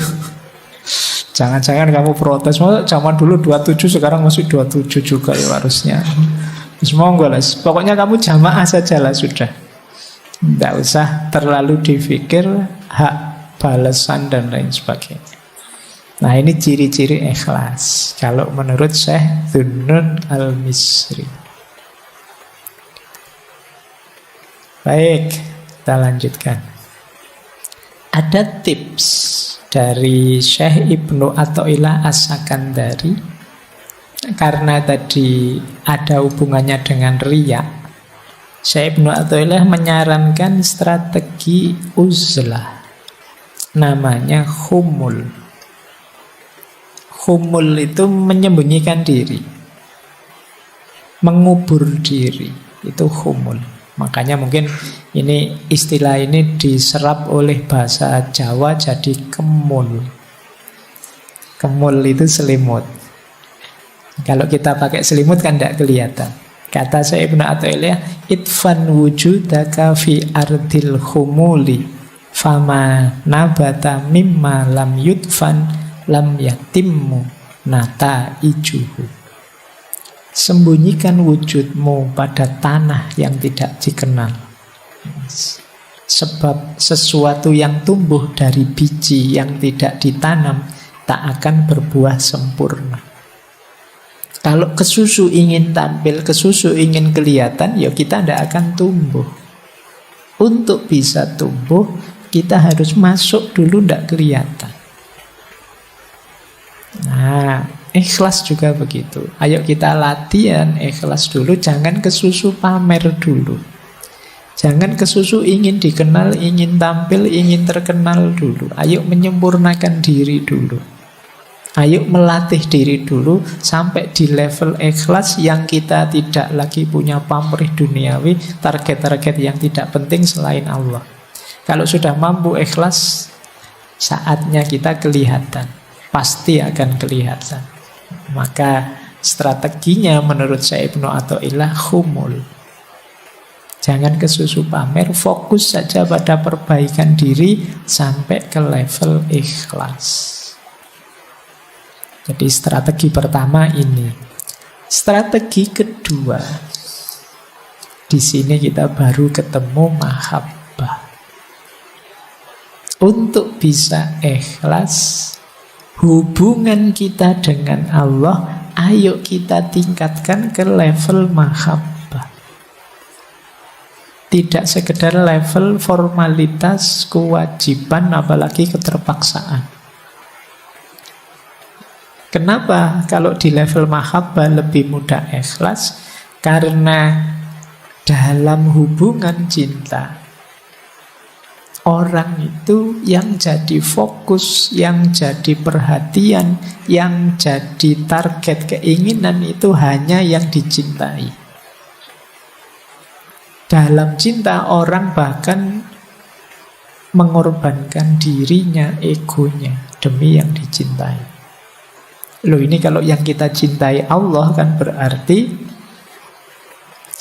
Jangan-jangan kamu protes, zaman dulu 27 sekarang masih 27 juga ya harusnya. Monggo lah, pokoknya kamu jamaah saja lah sudah. Tidak usah terlalu dipikir hak balasan dan lain sebagainya. Nah, ini ciri-ciri ikhlas kalau menurut Syekh Dhunnun Al-Misri. Baik, kita lanjutkan. Ada tips dari Syekh Ibnu Athaillah As-Sakandari, karena tadi ada hubungannya dengan riya. Syekh Ibnu Athaillah menyarankan strategi uzlah, namanya khumul. Khumul itu menyembunyikan diri, mengubur diri, itu khumul. Makanya mungkin ini istilah ini diserap oleh bahasa Jawa jadi kemul. Kemul itu selimut. Kalau kita pakai selimut kan tidak kelihatan. Kata Syekh Ibnu Athaillah, itfan wujudaka fi ardil khumuli fama nabata mimma lam yudfan lam yatimmu nata ijuhu. Sembunyikan wujudmu pada tanah yang tidak dikenal. Sebab sesuatu yang tumbuh dari biji yang tidak ditanam tak akan berbuah sempurna. Kalau kesusu ingin tampil, kesusu ingin kelihatan, ya kita tidak akan tumbuh. Untuk bisa tumbuh, kita harus masuk dulu, tidak kelihatan. Nah, ikhlas juga begitu. Ayo kita latihan ikhlas dulu, jangan kesusu pamer dulu. Jangan kesusu ingin dikenal, ingin tampil, ingin terkenal dulu. Ayo menyempurnakan diri dulu. Ayo melatih diri dulu sampai di level ikhlas yang kita tidak lagi punya pamrih duniawi, target-target yang tidak penting selain Allah. Kalau sudah mampu ikhlas, saatnya kita kelihatan. Pasti akan kelihatan. Maka strateginya menurut saya Ibnu Athaillah khumul. Jangan kesusu pamer, fokus saja pada perbaikan diri sampai ke level ikhlas. Jadi strategi pertama ini. Strategi kedua, di sini kita baru ketemu mahabbah. Untuk bisa ikhlas, hubungan kita dengan Allah, ayo kita tingkatkan ke level mahabbah. Tidak sekedar level formalitas, kewajiban, apalagi keterpaksaan. Kenapa kalau di level mahabbah lebih mudah ikhlas? Karena dalam hubungan cinta, orang itu yang jadi fokus, yang jadi perhatian, yang jadi target keinginan itu hanya yang dicintai. Dalam cinta orang bahkan mengorbankan dirinya, egonya demi yang dicintai. Loh, ini kalau yang kita cintai Allah kan berarti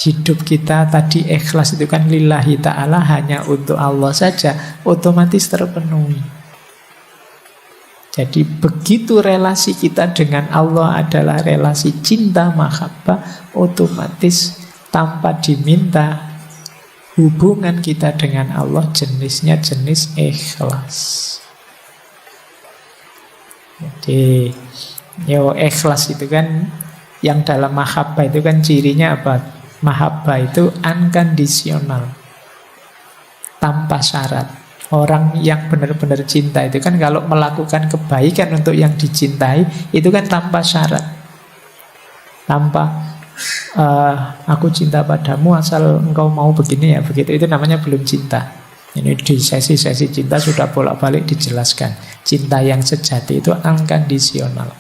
hidup kita tadi ikhlas itu kan lillahi ta'ala, hanya untuk Allah saja, otomatis terpenuhi. Jadi begitu relasi kita dengan Allah adalah relasi cinta mahabbah, otomatis tanpa diminta hubungan kita dengan Allah jenisnya jenis ikhlas. Jadi ikhlas itu kan yang dalam mahabbah itu kan cirinya apa? Mahabbah itu unconditional, tanpa syarat. Orang yang benar-benar cinta itu kan kalau melakukan kebaikan untuk yang dicintai itu kan tanpa syarat. Tanpa aku cinta padamu asal engkau mau begini ya begitu, itu namanya belum cinta. Ini di sesi-sesi cinta sudah bolak-balik dijelaskan. Cinta yang sejati itu unconditional.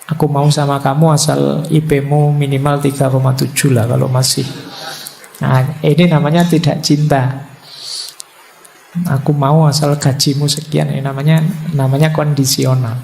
Aku mau sama kamu asal IP-mu minimal 3,7 lah kalau masih. Nah, ini namanya tidak cinta. Aku mau asal gajimu sekian, ini namanya kondisional.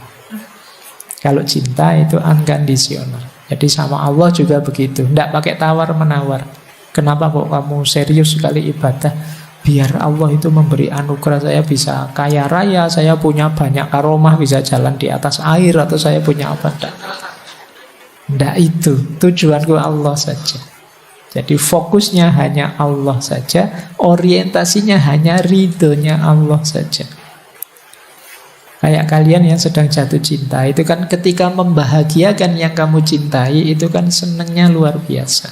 Kalau cinta itu unconditional. Jadi sama Allah juga begitu. Tidak pakai tawar-menawar. Kenapa kok kamu serius sekali ibadah? Biar Allah itu memberi anugerah, saya bisa kaya raya, saya punya banyak karomah, bisa jalan di atas air, atau saya punya apa. Tidak itu. Tujuanku Allah saja. Jadi fokusnya hanya Allah saja, orientasinya hanya ridhonya Allah saja. Kayak kalian yang sedang jatuh cinta, itu kan ketika membahagiakan yang kamu cintai, itu kan senangnya luar biasa.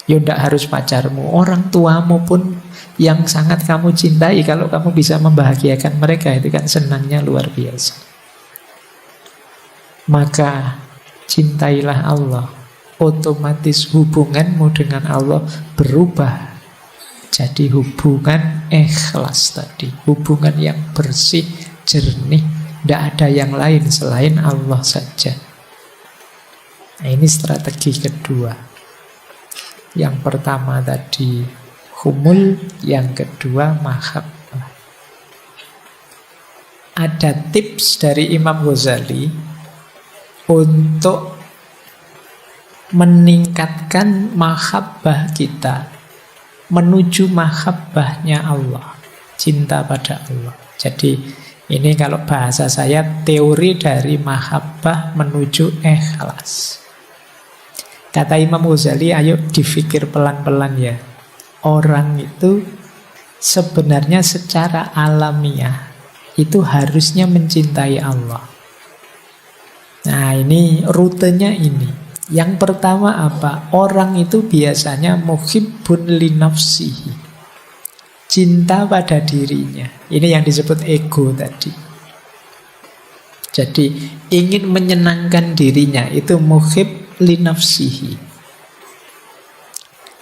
Ya tidak harus pacarmu, orang tuamu pun yang sangat kamu cintai, kalau kamu bisa membahagiakan mereka, itu kan senangnya luar biasa. Maka cintailah Allah. Otomatis hubunganmu dengan Allah berubah jadi hubungan ikhlas tadi, hubungan yang bersih, jernih, tidak ada yang lain selain Allah saja. Nah, ini strategi kedua. Yang pertama tadi humul, yang kedua mahabbah. Ada tips dari Imam Ghazali untuk meningkatkan mahabbah kita menuju mahabbahnya Allah, cinta pada Allah. Jadi ini kalau bahasa saya teori dari mahabbah menuju ikhlas. Kata Imam Ghazali, ayo dipikir pelan-pelan ya. Orang itu sebenarnya secara alamiah itu harusnya mencintai Allah. Nah ini rutenya ini. Yang pertama apa? Orang itu biasanya muhibbun li nafsihi, cinta pada dirinya. Ini yang disebut ego tadi. Jadi ingin menyenangkan dirinya, itu muhib li nafsihi.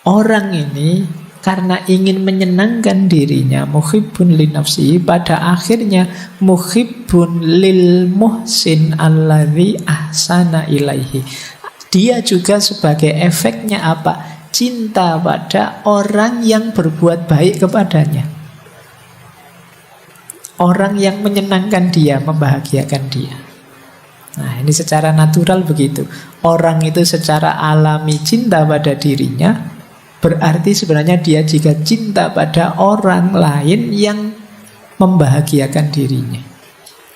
Orang ini karena ingin menyenangkan dirinya, muhibbun li nafsihi, pada akhirnya muhibbun lil muhsin alladzi ahsana ilaihi. Dia juga sebagai efeknya apa? Cinta pada orang yang berbuat baik kepadanya. Orang yang menyenangkan dia, membahagiakan dia. Nah, ini secara natural begitu. Orang itu secara alami cinta pada dirinya, berarti sebenarnya dia juga cinta pada orang lain yang membahagiakan dirinya.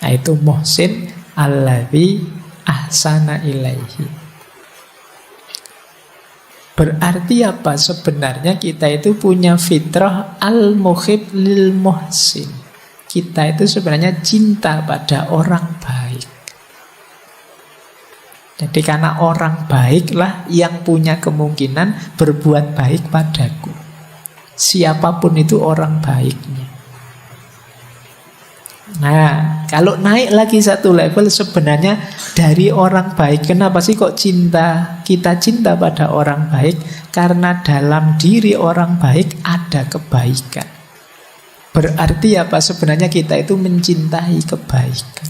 Nah, itu muhsin alladzi ahsana ilaihi. Berarti apa? Sebenarnya kita itu punya fitrah al-muhib lil muhsin. Kita itu sebenarnya cinta pada orang baik. Jadi karena orang baiklah yang punya kemungkinan berbuat baik padaku. Siapapun itu orang baiknya. Nah, kalau naik lagi satu level, sebenarnya dari orang baik. Kenapa sih kok kita cinta pada orang baik? Karena dalam diri orang baik ada kebaikan. Berarti apa? Sebenarnya kita itu mencintai kebaikan.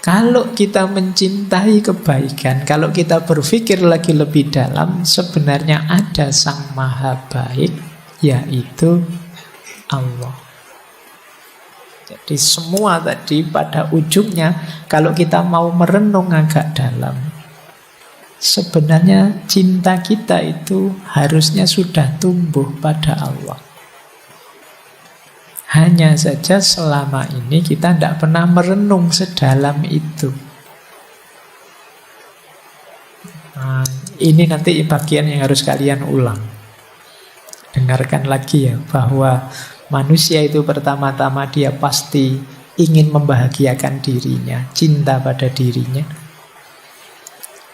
Kalau kita mencintai kebaikan, kalau kita berpikir lagi lebih dalam, sebenarnya ada Sang Maha Baik, yaitu Allah. Jadi semua tadi pada ujungnya, kalau kita mau merenung agak dalam, sebenarnya cinta kita itu harusnya sudah tumbuh pada Allah. Hanya saja selama ini kita tidak pernah merenung sedalam itu. Nah, ini nanti bagian yang harus kalian ulang. Dengarkan lagi ya, bahwa manusia itu pertama-tama dia pasti ingin membahagiakan dirinya, cinta pada dirinya.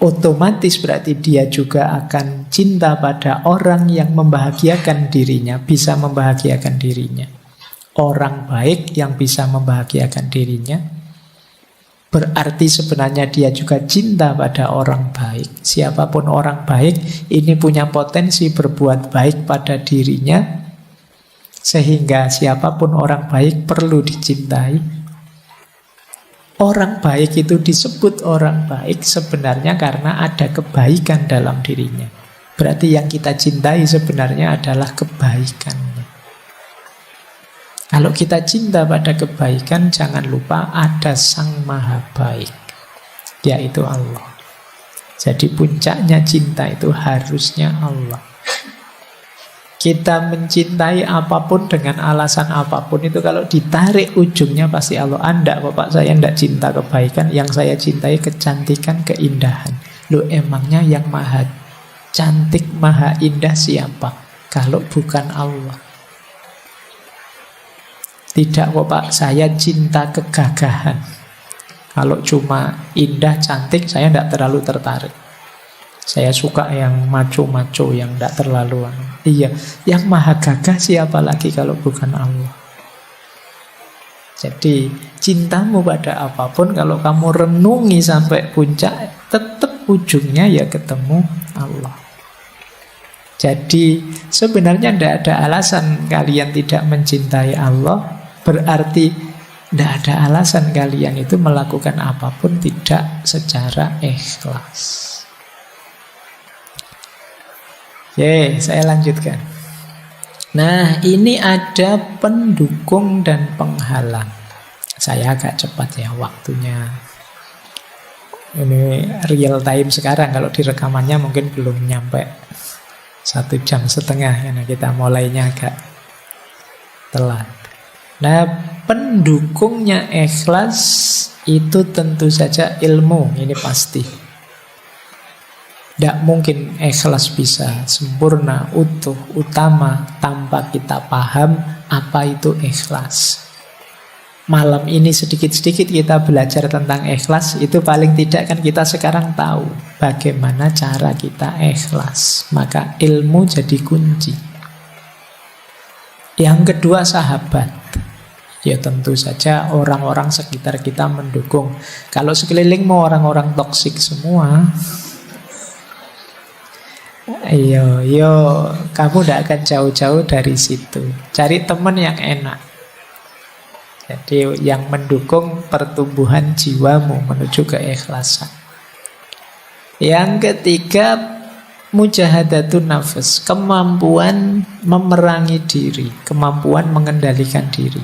Otomatis berarti dia juga akan cinta pada orang yang membahagiakan dirinya, bisa membahagiakan dirinya. Orang baik yang bisa membahagiakan dirinya. Berarti sebenarnya dia juga cinta pada orang baik. Siapapun orang baik, ini punya potensi berbuat baik pada dirinya. Sehingga siapapun orang baik perlu dicintai. Orang baik itu disebut orang baik sebenarnya karena ada kebaikan dalam dirinya. Berarti yang kita cintai sebenarnya adalah kebaikannya. Kalau kita cinta pada kebaikan, jangan lupa ada Sang Maha Baik, yaitu Allah. Jadi puncaknya cinta itu harusnya Allah. Kita mencintai apapun dengan alasan apapun itu kalau ditarik ujungnya pasti Allah. Anda, Bapak, saya tidak cinta kebaikan, yang saya cintai kecantikan, keindahan. Loh, emangnya yang maha cantik, maha indah siapa? Kalau bukan Allah. Tidak kok Pak, saya cinta kegagahan. Kalau cuma indah, cantik, saya tidak terlalu tertarik. Saya suka yang maco-maco, yang tidak terlalu. Iya, yang maha gagah siapa lagi kalau bukan Allah. Jadi cintamu pada apapun, kalau kamu renungi sampai puncak, tetap ujungnya ya ketemu Allah. Jadi sebenarnya tidak ada alasan kalian tidak mencintai Allah. Berarti tidak ada alasan kalian itu melakukan apapun tidak secara ikhlas. Oke, saya lanjutkan. Nah, ini ada pendukung dan penghalang. Saya agak cepat ya waktunya. Ini real time sekarang. Kalau di rekamannya mungkin belum nyampe 1,5 jam karena kita mulainya agak telat. Nah, pendukungnya ikhlas itu tentu saja ilmu. Ini pasti. Tidak mungkin ikhlas bisa sempurna, utuh, utama tanpa kita paham apa itu ikhlas. Malam ini sedikit-sedikit kita belajar tentang ikhlas. Itu paling tidak kan kita sekarang tahu bagaimana cara kita ikhlas. Maka ilmu jadi kunci. Yang kedua sahabat. Ya tentu saja orang-orang sekitar kita mendukung. Kalau sekelilingmu orang-orang toksik semua, Yo, kamu tidak akan jauh-jauh dari situ. Cari teman yang enak. Jadi yang mendukung pertumbuhan jiwamu menuju keikhlasan. Yang ketiga, mujahadatun nafas, kemampuan memerangi diri, kemampuan mengendalikan diri.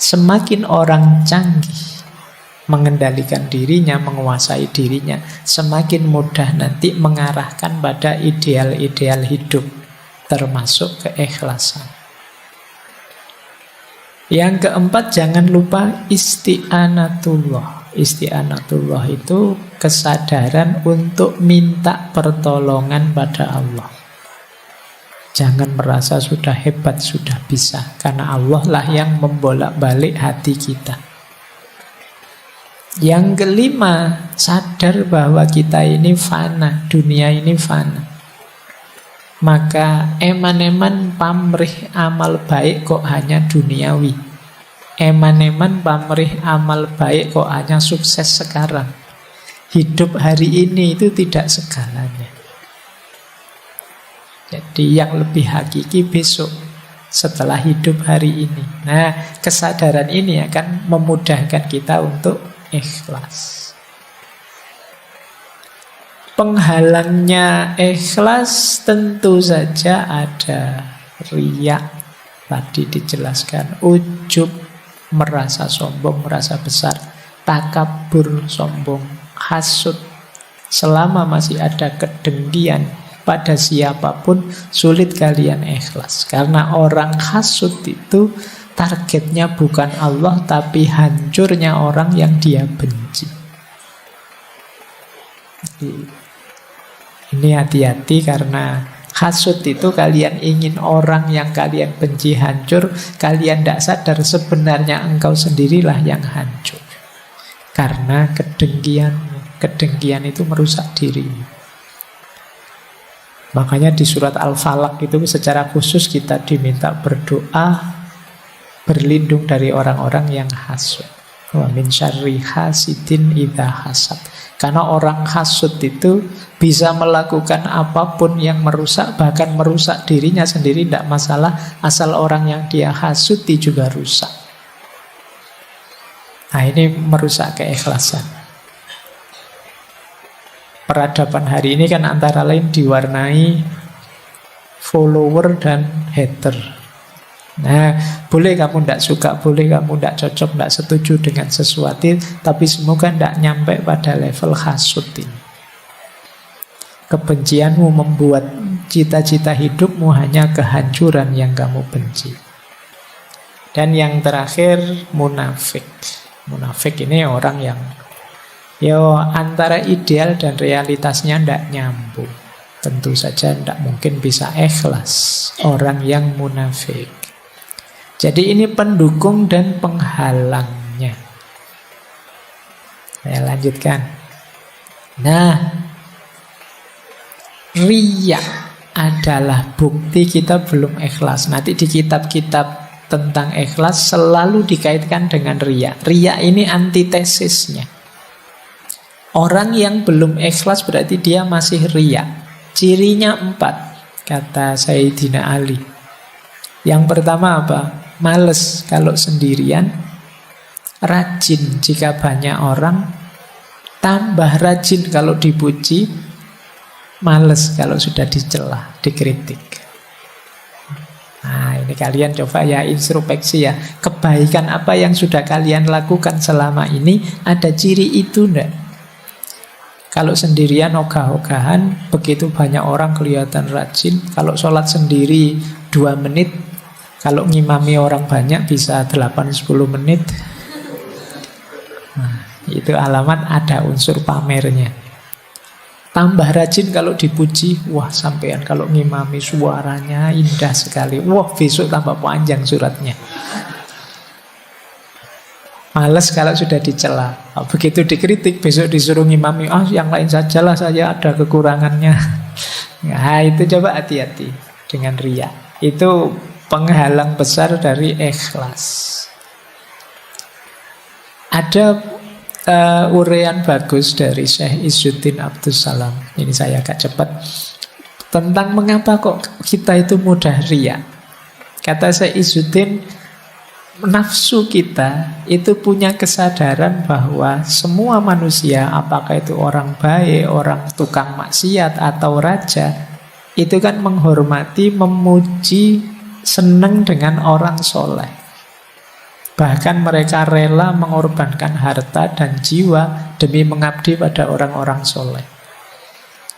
Semakin orang canggih mengendalikan dirinya, menguasai dirinya, semakin mudah nanti mengarahkan pada ideal-ideal hidup, termasuk keikhlasan. Yang keempat, jangan lupa isti'anatullah. Isti'anatullah itu kesadaran untuk minta pertolongan pada Allah. Jangan merasa sudah hebat, sudah bisa, karena Allah lah yang membolak-balik hati kita. Yang kelima, sadar bahwa kita ini fana, dunia ini fana. Maka eman-eman pamrih amal baik kok hanya duniawi. Eman-eman pamrih amal baik kok hanya sukses sekarang. Hidup hari ini itu tidak segalanya. Jadi yang lebih hakiki besok, setelah hidup hari ini. Nah, kesadaran ini akan memudahkan kita untuk ikhlas. Penghalangnya ikhlas tentu saja ada riya. Tadi dijelaskan ujub, merasa sombong, merasa besar, takabur, sombong, hasud. Selama masih ada kedengkian pada siapapun, sulit kalian ikhlas. Karena orang hasud itu targetnya bukan Allah, tapi hancurnya orang yang dia benci. Ini hati-hati, karena hasud itu kalian ingin orang yang kalian benci hancur. Kalian tidak sadar sebenarnya engkau sendirilah yang hancur. Karena kedengkian itu merusak dirimu. Makanya di surat Al-Falaq itu secara khusus kita diminta berdoa, berlindung dari orang-orang yang hasud. Wa min syarri hasidin idza hasad. Karena orang hasud itu bisa melakukan apapun yang merusak, bahkan merusak dirinya sendiri tidak masalah, asal orang yang dia hasuti juga rusak. Nah, ini merusak keikhlasan. Peradaban hari ini kan antara lain diwarnai follower dan hater. Nah, boleh kamu tidak suka, boleh kamu tidak cocok, tidak setuju dengan sesuatu, tapi semoga tidak nyampe pada level hasud ini. Kebencianmu membuat cita-cita hidupmu hanya kehancuran yang kamu benci. Dan yang terakhir, munafik. Munafik ini orang yang antara ideal dan realitasnya tidak nyambung. Tentu saja tidak mungkin bisa ikhlas orang yang munafik. Jadi ini pendukung dan penghalangnya. Saya lanjutkan. Nah, riya adalah bukti kita belum ikhlas. Nanti di kitab-kitab tentang ikhlas selalu dikaitkan dengan riya. Riya ini antitesisnya. Orang yang belum ikhlas berarti dia masih riya. Cirinya 4, kata Sayyidina Ali. Yang pertama apa? Males kalau sendirian, rajin jika banyak orang, tambah rajin kalau dipuji, males kalau sudah dicela, dikritik. Nah, ini kalian coba ya introspeksi ya. Kebaikan apa yang sudah kalian lakukan selama ini, ada ciri itu enggak? Kalau sendirian ogah-ogahan, begitu banyak orang kelihatan rajin. Kalau sholat sendiri 2 menit, kalau ngimami orang banyak bisa 8-10 menit. Nah, itu alamat ada unsur pamernya. Tambah rajin kalau dipuji, wah sampean kalau ngimami suaranya indah sekali. Wah besok tambah panjang suratnya. Males kalau sudah dicela. Begitu dikritik, besok disuruh ngimami, yang lain sajalah, saya ada kekurangannya. Nah itu coba hati-hati dengan riya. Itu penghalang besar dari ikhlas. Ada uraian bagus dari Syekh Izzuddin Abdussalam. Ini saya agak cepat. Tentang mengapa kok kita itu mudah riya. Kata Syekh Izzuddin, nafsu kita itu punya kesadaran bahwa semua manusia, apakah itu orang baik, orang tukang maksiat atau raja, itu kan menghormati, memuji, senang dengan orang soleh. Bahkan mereka rela mengorbankan harta dan jiwa demi mengabdi pada orang-orang soleh.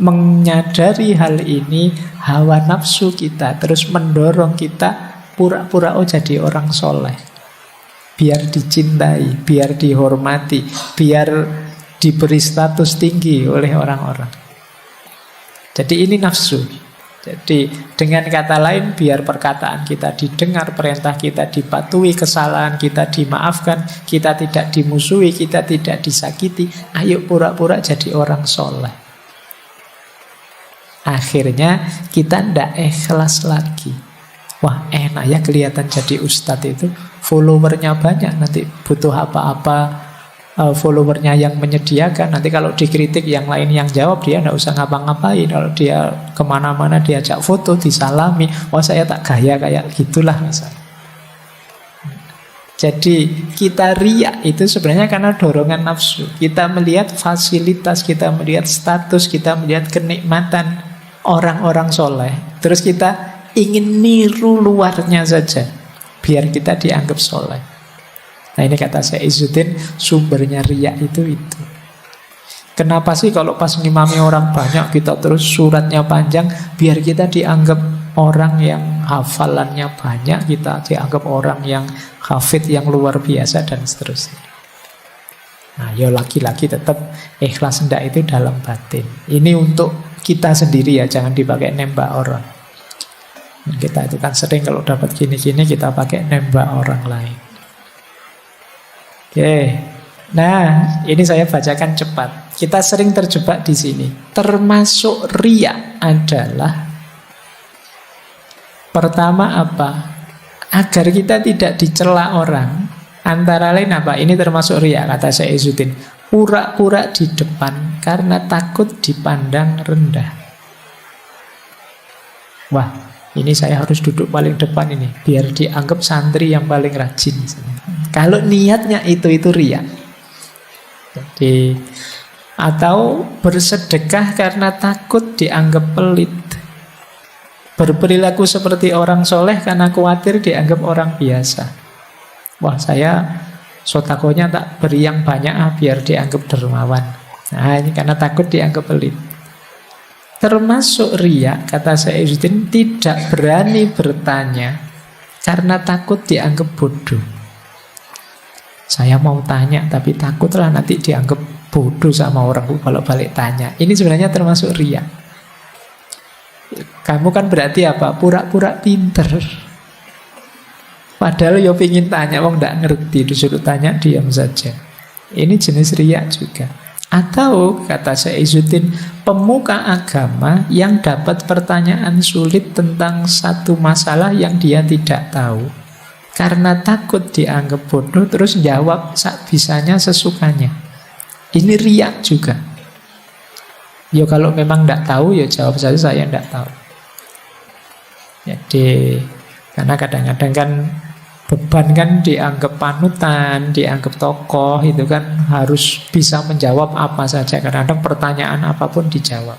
Menyadari hal ini, hawa nafsu kita terus mendorong kita pura-pura jadi orang soleh. Biar dicintai, biar dihormati, biar diberi status tinggi oleh orang-orang. Jadi ini nafsu. Jadi dengan kata lain, biar perkataan kita didengar, perintah kita dipatuhi, kesalahan kita dimaafkan, kita tidak dimusuhi, kita tidak disakiti, ayo pura-pura jadi orang soleh. Akhirnya kita tidak ikhlas lagi. Wah enak ya kelihatan jadi ustadz itu, followernya banyak, nanti butuh apa-apa followernya yang menyediakan. Nanti kalau dikritik yang lain yang jawab, dia tidak usah ngapa-ngapain. Kalau dia kemana-mana diajak foto, disalami, wah saya tak gaya kayak gitulah misalnya. Jadi kita riya itu sebenarnya karena dorongan nafsu. Kita melihat fasilitas, kita melihat status, kita melihat kenikmatan orang-orang soleh, terus kita ingin niru luarnya saja biar kita dianggap soleh. Nah ini kata Syekh Izzuddin, sumbernya riya itu. Kenapa sih kalau pas ngimami orang banyak kita terus suratnya panjang, biar kita dianggap orang yang hafalannya banyak, kita dianggap orang yang hafid yang luar biasa dan seterusnya. Nah ya laki-laki tetap ikhlas hendak itu dalam batin. Ini untuk kita sendiri ya, jangan dipakai nembak orang. Kita itu kan sering kalau dapat gini-gini kita pakai nembak orang lain. Oke, nah ini saya bacakan cepat. Kita sering terjebak di sini. Termasuk riya adalah pertama apa? Agar kita tidak dicela orang. Antara lain apa? Ini termasuk riya kata Syekh Izzuddin. Pura-pura di depan karena takut dipandang rendah. Wah, ini saya harus duduk paling depan ini biar dianggap santri yang paling rajin. Kalau niatnya itu riya. Jadi atau bersedekah karena takut dianggap pelit. Berperilaku seperti orang soleh karena khawatir dianggap orang biasa. Wah saya sotakonya tak beri yang banyak biar dianggap dermawan. Nah ini karena takut dianggap pelit. Termasuk riya, kata Syekh Izzuddin, tidak berani bertanya karena takut dianggap bodoh. Saya mau tanya tapi takutlah nanti dianggap bodoh sama orang kalau balik tanya. Ini sebenarnya termasuk riya. Kamu kan berarti apa? Pura-pura pinter. Padahal yo pingin tanya, wong ndak ngerti, disuruh tanya diam saja. Ini jenis riya juga. Atau kata Syekh Izzuddin, pemuka agama yang dapat pertanyaan sulit tentang satu masalah yang dia tidak tahu, karena takut dianggap bodoh, terus jawab bisanya sesukanya. Ini riya juga. Ya kalau memang tidak tahu, ya jawab saja saya tidak tahu. Jadi karena kadang-kadang kan beban kan dianggap panutan, dianggap tokoh, itu kan harus bisa menjawab apa saja. Kadang-kadang pertanyaan apapun dijawab.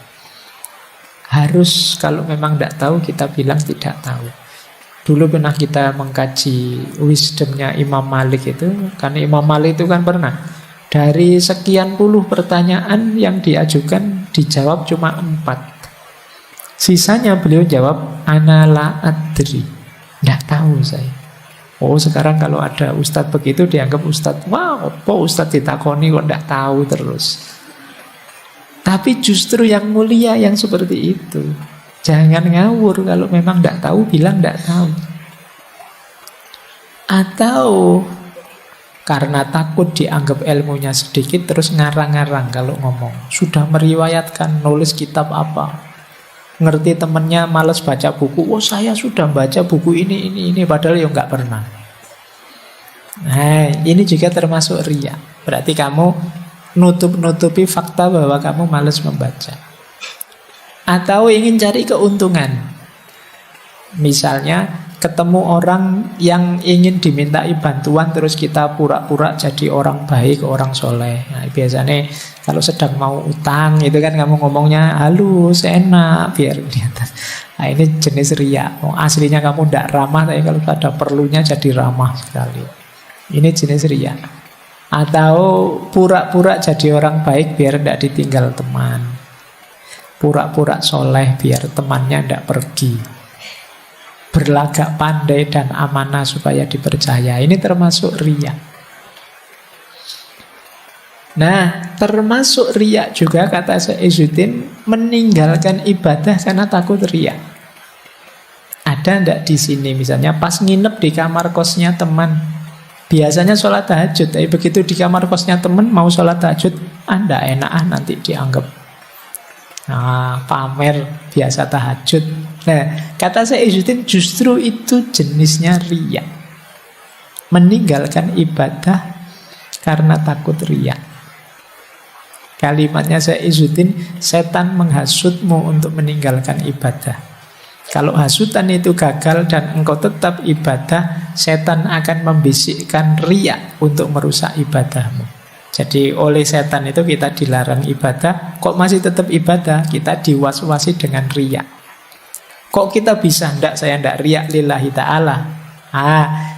Harus kalau memang tidak tahu kita bilang tidak tahu. Dulu pernah kita mengkaji wisdomnya Imam Malik itu, karena Imam Malik itu kan pernah dari sekian puluh pertanyaan yang diajukan dijawab cuma 4. Sisanya beliau jawab ana la adri, tidak tahu saya. Oh sekarang kalau ada ustadz begitu dianggap ustadz, wah apa ustadz ditakoni kok tidak tahu terus. Tapi justru yang mulia yang seperti itu. Jangan ngawur, kalau memang tidak tahu bilang tidak tahu. Atau karena takut dianggap ilmunya sedikit terus ngarang-ngarang kalau ngomong. Sudah meriwayatkan nulis kitab apa, ngerti temennya males baca buku, oh saya sudah baca buku ini, padahal ya nggak pernah. Nah ini juga termasuk riya. Berarti kamu nutupi fakta bahwa kamu males membaca. Atau ingin cari keuntungan. Misalnya ketemu orang yang ingin dimintai bantuan, terus kita pura-pura jadi orang baik, orang soleh. Nah, biasanya kalau sedang mau utang itu kan kamu ngomongnya halus, enak, biar kelihatan. Nah ini jenis riya. Oh, aslinya kamu tidak ramah, tapi kalau ada perlunya jadi ramah sekali. Ini jenis riya. Atau pura-pura jadi orang baik biar tidak ditinggal teman, pura-pura soleh biar temannya tidak pergi, berlagak pandai dan amanah supaya dipercaya. Ini termasuk riya. Nah, termasuk riya juga kata Syekh Izzuddin, meninggalkan ibadah karena takut riya. Ada ndak di sini misalnya pas nginep di kamar kosnya teman, biasanya sholat tahajud, tapi begitu di kamar kosnya teman mau sholat tahajud, Anda enak nanti dianggap pamer biasa tahajud. Nah, kata Syekh Izzuddin justru itu jenisnya riya. Meninggalkan ibadah karena takut riya. Kalimatnya Syekh Izzuddin, setan menghasutmu untuk meninggalkan ibadah. Kalau hasutan itu gagal dan engkau tetap ibadah, setan akan membisikkan riya untuk merusak ibadahmu. Jadi oleh setan itu kita dilarang ibadah, kok masih tetap ibadah, kita diwas-wasi dengan riya. Kok kita bisa? Saya ndak riya lillahi ta'ala.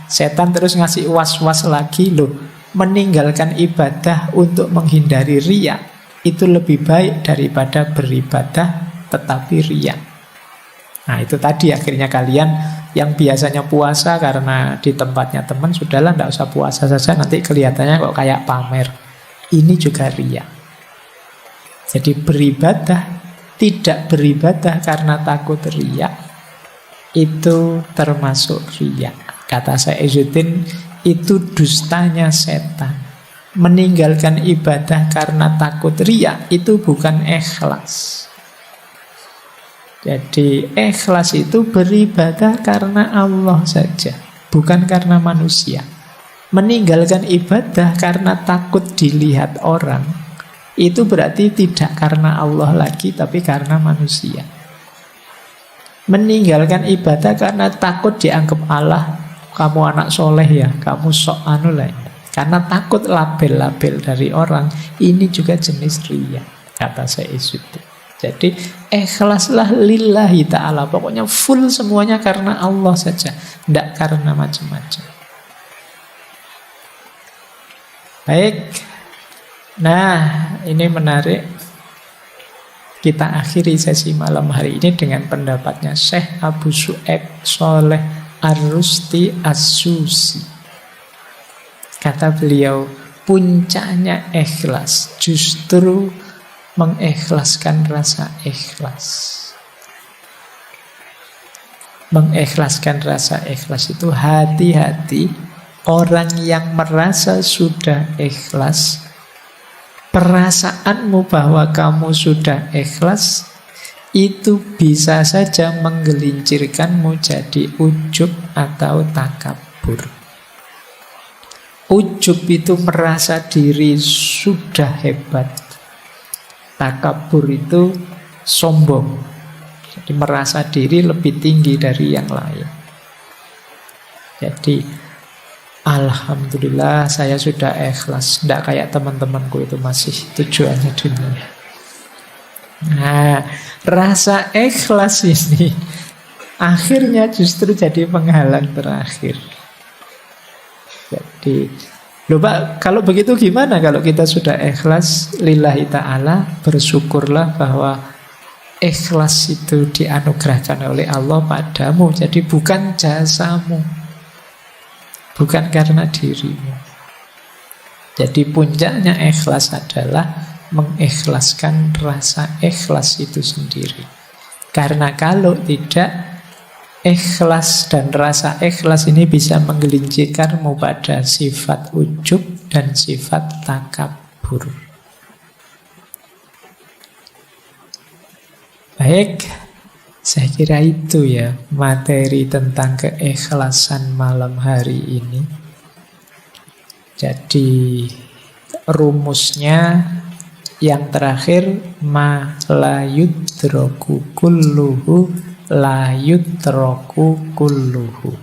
Setan terus ngasih was-was lagi loh. Meninggalkan ibadah untuk menghindari riya itu lebih baik daripada beribadah tetapi riya. Nah itu tadi akhirnya kalian yang biasanya puasa karena di tempatnya teman, sudahlah ndak usah puasa saja, nanti kelihatannya kok kayak pamer. Ini juga riya. Jadi beribadah, tidak beribadah karena takut riya, itu termasuk riya. Kata Syekh Izzuddin, itu dustanya setan. Meninggalkan ibadah karena takut riya itu bukan ikhlas. Jadi ikhlas itu beribadah karena Allah saja, bukan karena manusia. Meninggalkan ibadah karena takut dilihat orang, itu berarti tidak karena Allah lagi, tapi karena manusia. Meninggalkan ibadah karena takut dianggap Allah, kamu anak soleh ya, kamu sok anu lah, karena takut label-label dari orang, ini juga jenis riya, kata Syekh Izzuddin. Jadi ikhlaslah lillahi ta'ala, pokoknya full semuanya karena Allah saja, tidak karena macam-macam. Baik, nah ini menarik. Kita akhiri sesi malam hari ini dengan pendapatnya Syekh Abu Syu'aib Sholeh Ar-Rusti As-Susi. Kata beliau, puncaknya ikhlas justru mengikhlaskan rasa ikhlas. Mengikhlaskan rasa ikhlas itu hati-hati. Orang yang merasa sudah ikhlas, perasaanmu bahwa kamu sudah ikhlas itu bisa saja menggelincirkanmu jadi ujub atau takabur. Ujub itu merasa diri sudah hebat. Takabur itu sombong. Jadi merasa diri lebih tinggi dari yang lain. Jadi alhamdulillah saya sudah ikhlas. Tidak kayak teman-temanku itu masih tujuannya dunia. Nah, rasa ikhlas ini akhirnya justru jadi penghalang terakhir. Jadi, loh Pak, kalau begitu gimana kalau kita sudah ikhlas lillahi ta'ala, bersyukurlah bahwa ikhlas itu dianugerahkan oleh Allah padamu. Jadi bukan jasamu, bukan karena dirimu. Jadi puncaknya ikhlas adalah mengikhlaskan rasa ikhlas itu sendiri. Karena kalau tidak, ikhlas dan rasa ikhlas ini bisa menggelincirkanmu pada sifat ujub dan sifat takabur. Baik, saya kira itu ya materi tentang keikhlasan malam hari ini. Jadi rumusnya yang terakhir, ma la yudroku kulluhu la yudroku kulluhu.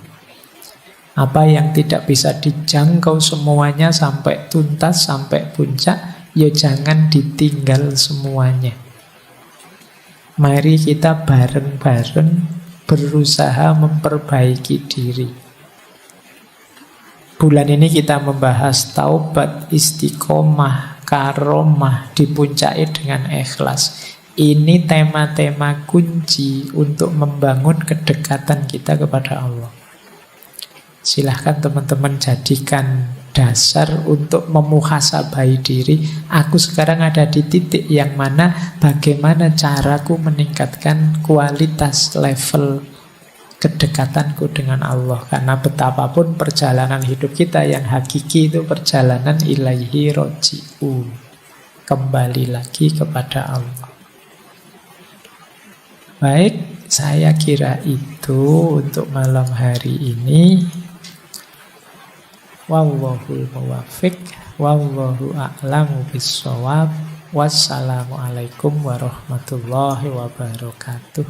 Apa yang tidak bisa dijangkau semuanya sampai tuntas, sampai puncak, ya jangan ditinggal semuanya. Mari kita bareng-bareng berusaha memperbaiki diri. Bulan ini kita membahas taubat, istiqomah, karomah, dipuncai dengan ikhlas. Ini tema-tema kunci untuk membangun kedekatan kita kepada Allah. Silahkan teman-teman jadikan dasar untuk memuhasabai diri. Aku sekarang ada di titik yang mana, bagaimana caraku meningkatkan kualitas level kedekatanku dengan Allah. Karena betapapun perjalanan hidup kita yang hakiki itu perjalanan ilaihi roji'un, kembali lagi kepada Allah. Baik, saya kira itu untuk malam hari ini. Wallahul muwaffiq, wallahu a'lamu bissawab. Wassalamualaikum warahmatullahi wabarakatuh.